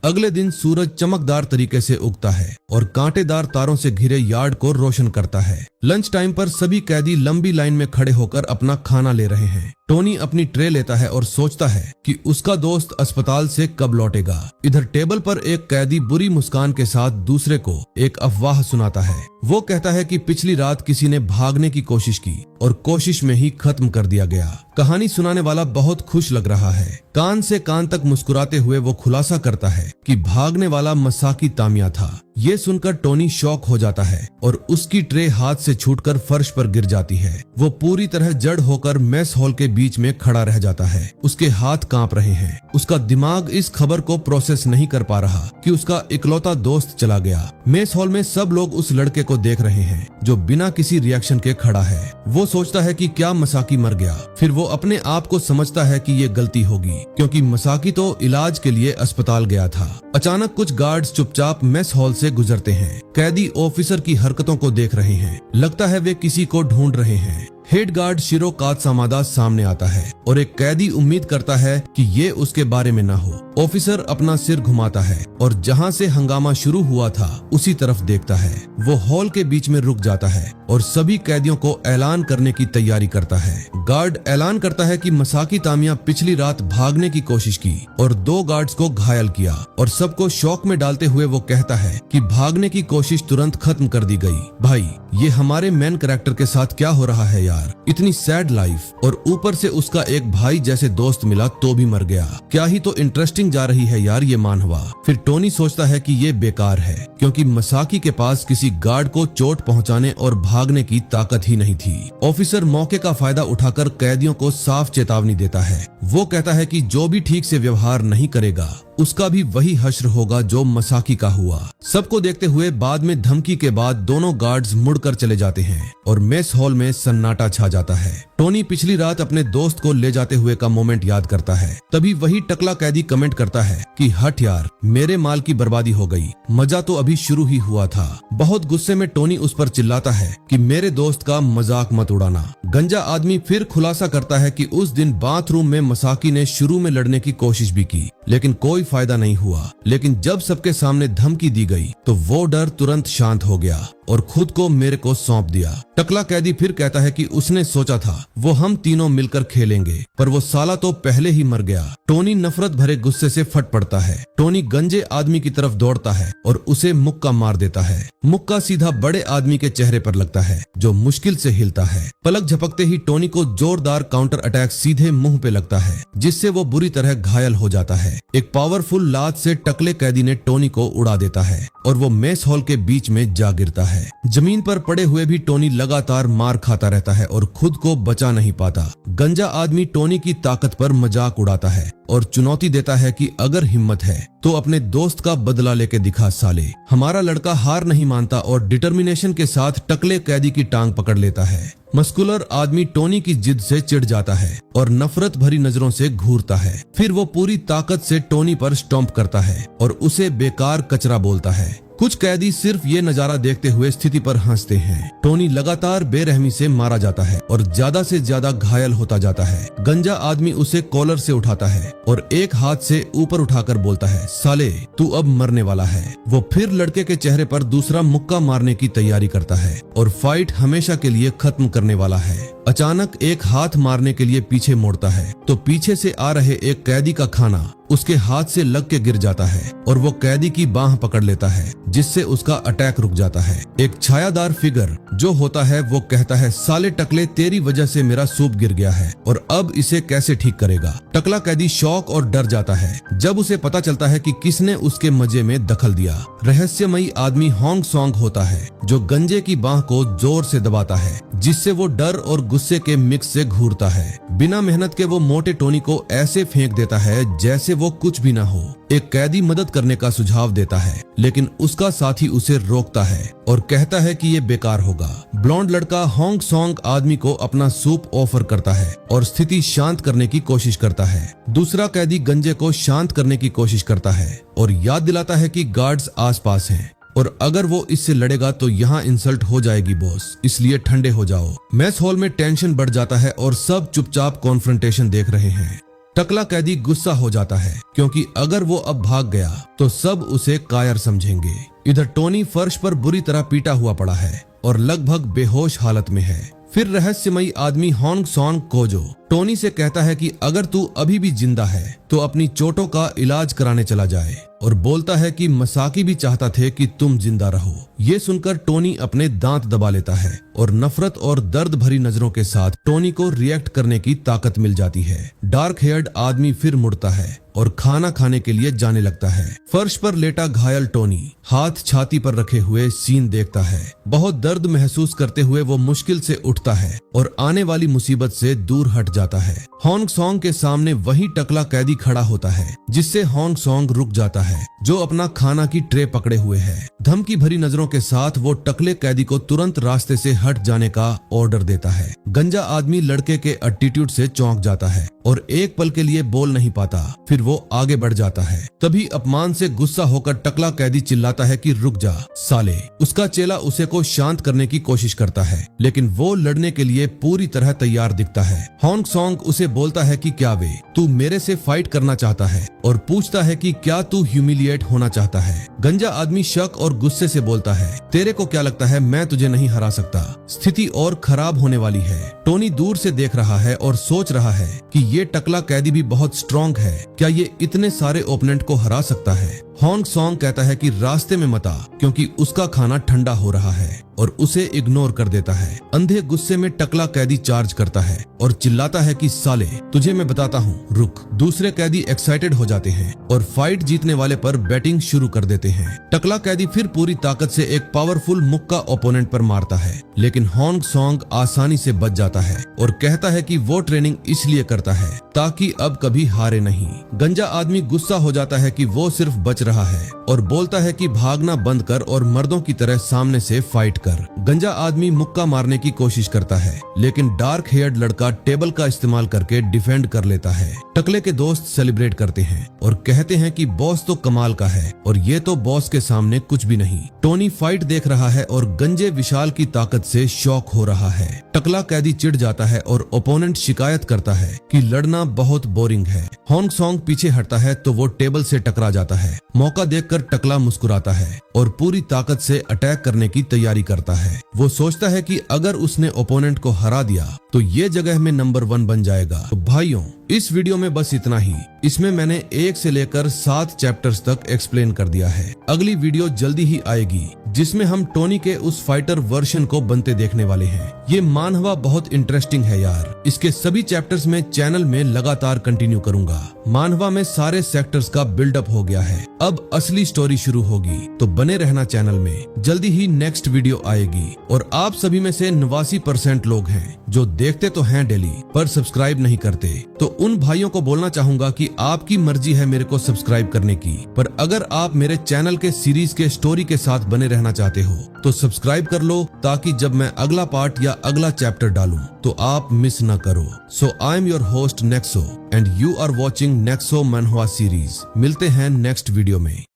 अगले दिन सूरज चमकदार तरीके से उगता है और कांटेदार तारों से घिरे यार्ड को रोशन करता है। लंच टाइम पर सभी कैदी लंबी लाइन में खड़े होकर अपना खाना ले रहे हैं। टोनी अपनी ट्रे लेता है और सोचता है कि उसका दोस्त अस्पताल से कब लौटेगा। इधर टेबल पर एक कैदी बुरी मुस्कान के साथ दूसरे को एक अफवाह सुनाता है। वो कहता है कि पिछली रात किसी ने भागने की कोशिश की और कोशिश में ही खत्म कर दिया गया। कहानी सुनाने वाला बहुत खुश लग रहा है। कान से कान तक मुस्कुराते हुए वो खुलासा करता है कि भागने वाला मसाकी तामिया था। ये सुनकर टोनी शॉक हो जाता है और उसकी ट्रे हाथ से छूटकर फर्श पर गिर जाती है। वो पूरी तरह जड़ होकर मेस हॉल के बीच में खड़ा रह जाता है। उसके हाथ कांप रहे हैं। उसका दिमाग इस खबर को प्रोसेस नहीं कर पा रहा कि उसका इकलौता दोस्त चला गया। मेस हॉल में सब लोग उस लड़के को देख रहे हैं जो बिना किसी रिएक्शन के खड़ा है। वो सोचता है कि क्या मसाकी मर गया। फिर वो अपने आप को समझता है कि ये गलती होगी, क्योंकि मसाकी तो इलाज के लिए अस्पताल गया था। अचानक कुछ गार्ड्स चुपचाप मेस हॉल से गुजरते हैं। कैदी ऑफिसर की हरकतों को देख रहे हैं। लगता है वे किसी को ढूंढ रहे हैं। हेड गार्ड शिरो कात्सामादा सामने आता है और एक कैदी उम्मीद करता है कि ये उसके बारे में न हो। ऑफिसर अपना सिर घुमाता है और जहां से हंगामा शुरू हुआ था उसी तरफ देखता है। वो हॉल के बीच में रुक जाता है और सभी कैदियों को ऐलान करने की तैयारी करता है। गार्ड ऐलान करता है कि मसाकी तामिया पिछली रात भागने की कोशिश की और 2 गार्ड्स को घायल किया, और सबको शॉक में डालते हुए वो कहता है कि भागने की कोशिश तुरंत खत्म कर दी गई। भाई, ये हमारे मेन कैरेक्टर के साथ क्या हो रहा है यार, इतनी सैड लाइफ, और ऊपर से उसका एक भाई जैसे दोस्त मिला तो भी मर गया। क्या ही तो इंटरेस्टिंग शूटिंग जा रही है यार, ये मान हुआ। फिर टोनी सोचता है कि ये बेकार है क्योंकि मसाकी के पास किसी गार्ड को चोट पहुंचाने और भागने की ताकत ही नहीं थी। ऑफिसर मौके का फायदा उठाकर कैदियों को साफ चेतावनी देता है। वो कहता है कि जो भी ठीक से व्यवहार नहीं करेगा उसका भी वही हश्र होगा जो मसाकी का हुआ। सबको देखते हुए बाद में धमकी के बाद दोनों गार्ड्स मुड़कर चले जाते हैं और मेस हॉल में सन्नाटा छा जाता है। टोनी पिछली रात अपने दोस्त को ले जाते हुए का मोमेंट याद करता है। तभी वही टकला कैदी कमेंट करता है कि हट यार, मेरे माल की बर्बादी हो गई, मजा तो अभी शुरू ही हुआ था। बहुत गुस्से में टोनी उस पर चिल्लाता है कि मेरे दोस्त का मजाक मत उड़ाना। गंजा आदमी फिर खुलासा करता है कि उस दिन बाथरूम में मसाकी ने शुरू में लड़ने की कोशिश भी की लेकिन कोई फायदा नहीं हुआ। लेकिन जब सबके सामने धमकी दी गई तो वो डर तुरंत शांत हो गया और खुद को मेरे को सौंप दिया। टकला कैदी फिर कहता है कि उसने सोचा था वो हम तीनों मिलकर खेलेंगे, पर वो साला तो पहले ही मर गया। टोनी नफरत भरे गुस्से से फट पड़ता है। टोनी गंजे आदमी की तरफ दौड़ता है और उसे मुक्का मार देता है। मुक्का सीधा बड़े आदमी के चेहरे पर लगता है जो मुश्किल से हिलता है। पलक झपकते ही टोनी को जोरदार काउंटर अटैक सीधे मुंह पे लगता है जिससे वो बुरी तरह घायल हो जाता है। एक पावरफुल लात से टकले कैदी ने टोनी को उड़ा देता है और वो मेस हॉल के बीच में जा गिरता है। जमीन पर पड़े हुए भी टोनी लगातार मार खाता रहता है और खुद को बचा नहीं पाता। गंजा आदमी टोनी की ताकत पर मजाक उड़ाता है और चुनौती देता है कि अगर हिम्मत है तो अपने दोस्त का बदला लेके दिखा साले। हमारा लड़का हार नहीं मानता और डिटर्मिनेशन के साथ टकले कैदी की टांग पकड़ लेता है। मस्कुलर आदमी टोनी की जिद से चिढ़ जाता है और नफरत भरी नजरों से घूरता है। फिर वो पूरी ताकत से टोनी पर स्टॉम्प करता है और उसे बेकार कचरा बोलता है। कुछ कैदी सिर्फ ये नजारा देखते हुए स्थिति पर हंसते हैं। टोनी लगातार बेरहमी से मारा जाता है और ज्यादा से ज्यादा घायल होता जाता है। गंजा आदमी उसे कॉलर से उठाता है और एक हाथ से ऊपर उठाकर बोलता है, साले तू अब मरने वाला है। वो फिर लड़के के चेहरे पर दूसरा मुक्का मारने की तैयारी करता है और फाइट हमेशा के लिए खत्म करने वाला है। अचानक एक हाथ मारने के लिए पीछे मोड़ता है तो पीछे से आ रहे एक कैदी का खाना उसके हाथ से लग के गिर जाता है और वो कैदी की बांह पकड़ लेता है जिससे उसका अटैक रुक जाता है। एक छायादार फिगर जो होता है वो कहता है, साले टकले तेरी वजह से मेरा सूप गिर गया है और अब इसे कैसे ठीक करेगा। टकला कैदी शौक और डर जाता है जब उसे पता चलता है कि किसने उसके मजे में दखल दिया। रहस्यमयी आदमी होंग सॉन्ग होता है जो गंजे की बांह को जोर से दबाता है जिससे वो डर और गुस्से के मिक्स से घूरता है। बिना मेहनत के वो मोटे टोनी को ऐसे फेंक देता है जैसे वो कुछ भी ना हो। एक कैदी मदद करने का सुझाव देता है लेकिन उसका साथी उसे रोकता है और कहता है कि ये बेकार होगा। ब्लॉन्ड लड़का होंग सॉन्ग आदमी को अपना सूप ऑफर करता है और स्थिति शांत करने की कोशिश करता है। दूसरा कैदी गंजे को शांत करने की कोशिश करता है और याद दिलाता है कि गार्ड्स आसपास हैं और अगर वो इससे लड़ेगा तो यहाँ इंसल्ट हो जाएगी बॉस, इसलिए ठंडे हो जाओ। मेस हॉल में टेंशन बढ़ जाता है और सब चुपचाप कॉन्फ्रंटेशन देख रहे हैं। टकला कैदी गुस्सा हो जाता है क्योंकि अगर वो अब भाग गया तो सब उसे कायर समझेंगे। इधर टोनी फर्श पर बुरी तरह पीटा हुआ पड़ा है और लगभग बेहोश हालत में है। फिर रहस्यमयी आदमी होंग सॉन्ग कोजो टोनी से कहता है कि अगर तू अभी भी जिंदा है तो अपनी चोटों का इलाज कराने चला जाए और बोलता है कि मसाकी भी चाहता थे कि तुम जिंदा रहो। ये सुनकर टोनी अपने दांत दबा लेता है और नफरत और दर्द भरी नजरों के साथ टोनी को रिएक्ट करने की ताकत मिल जाती है। डार्क हेयर्ड आदमी फिर मुड़ता है और खाना खाने के लिए जाने लगता है। फर्श पर लेटा घायल टोनी हाथ छाती पर रखे हुए सीन देखता है। बहुत दर्द महसूस करते हुए वो मुश्किल से उठता है और आने वाली मुसीबत से दूर हट जाता है। होंग सॉन्ग के सामने वही टकला कैदी खड़ा होता है जिससे होंग सॉन्ग रुक जाता है जो अपना खाना की ट्रे पकड़े हुए है। धमकी भरी नजरों के साथ वो टकले कैदी को तुरंत रास्ते से हट जाने का ऑर्डर देता है। गंजा आदमी लड़के के एटीट्यूड से चौंक जाता है और एक पल के लिए बोल नहीं पाता। फिर वो आगे बढ़ जाता है। तभी अपमान से गुस्सा होकर टकला कैदी चिल्लाता है कि रुक जा साले। उसका चेला उसे को शांत करने की कोशिश करता है लेकिन वो लड़ने के लिए पूरी तरह तैयार दिखता है। होंग सॉन्ग उसे बोलता है कि क्या वे तू मेरे से फाइट करना चाहता है और पूछता है कि क्या तू ह्यूमिलिएट होना चाहता है। गंजा आदमी शक और गुस्से से बोलता है, तेरे को क्या लगता है मैं तुझे नहीं हरा सकता। स्थिति और खराब होने वाली है। टोनी दूर से देख रहा है और सोच रहा है कि ये टकला कैदी भी बहुत स्ट्रॉन्ग है। क्या ये इतने सारे ओपोनेंट को हरा सकता है। हॉन्ग सॉन्ग कहता है कि रास्ते में मत आ क्योंकि उसका खाना ठंडा हो रहा है और उसे इग्नोर कर देता है। अंधे गुस्से में टकला कैदी चार्ज करता है और चिल्लाता है कि साले तुझे मैं बताता हूँ, रुक। दूसरे कैदी एक्साइटेड हो जाते हैं और फाइट जीतने वाले पर बैटिंग शुरू कर देते हैं। टकला कैदी फिर पूरी ताकत से एक पावरफुल मुक्का ओपोनेंट पर मारता है, लेकिन हॉन्ग सॉन्ग आसानी से बच जाता है और कहता है कि वो ट्रेनिंग इसलिए करता है ताकि अब कभी हारे नहीं। गंजा आदमी गुस्सा हो जाता है कि वो सिर्फ बच रहा है और बोलता है कि भागना बंद कर और मर्दों की तरह सामने से फाइट कर। गंजा आदमी मुक्का मारने की कोशिश करता है, लेकिन डार्क हेयर्ड लड़का टेबल का इस्तेमाल करके डिफेंड कर लेता है। टकले के दोस्त सेलिब्रेट करते हैं और कहते हैं कि बॉस तो कमाल का है और ये तो बॉस के सामने कुछ भी नहीं। टोनी फाइट देख रहा है और गंजे विशाल की ताकत से शॉक हो रहा है। टकला कैदी चिढ़ जाता है और ओपोनेंट शिकायत करता है कि लड़ना बहुत बोरिंग है। हॉन्ग सॉन्ग पीछे हटता है तो वो टेबल से टकरा जाता है। मौका देखकर टकला मुस्कुराता है और पूरी ताकत से अटैक करने की तैयारी करता है। वो सोचता है कि अगर उसने ओपोनेंट को हरा दिया तो ये जगह में नंबर 1 बन जाएगा। तो भाइयों, इस वीडियो में बस इतना ही। इसमें मैंने 1 से लेकर 7 चैप्टर्स तक एक्सप्लेन कर दिया है। अगली वीडियो जल्दी ही आएगी जिसमें हम टोनी के उस फाइटर वर्जन को बनते देखने वाले हैं। ये मानहवा बहुत इंटरेस्टिंग है यार। इसके सभी चैप्टर्स में चैनल में लगातार कंटिन्यू करूंगा। मानहवा में सारे सेक्टर्स का बिल्डअप हो गया है, अब असली स्टोरी शुरू होगी, तो बने रहना चैनल में। जल्दी ही नेक्स्ट वीडियो आएगी। और आप सभी में से 89% लोग हैं जो देखते तो हैं डेली पर सब्सक्राइब नहीं करते, तो उन भाइयों को बोलना चाहूंगा कि आपकी मर्जी है मेरे को सब्सक्राइब करने की, पर अगर आप मेरे चैनल के सीरीज के स्टोरी के साथ बने रहना चाहते हो तो सब्सक्राइब कर लो, ताकि जब मैं अगला पार्ट या अगला चैप्टर डालूं तो आप मिस न करो। So I am your host Nexo and you are watching Nexo manhwa series. मिलते हैं नेक्स्ट वीडियो में।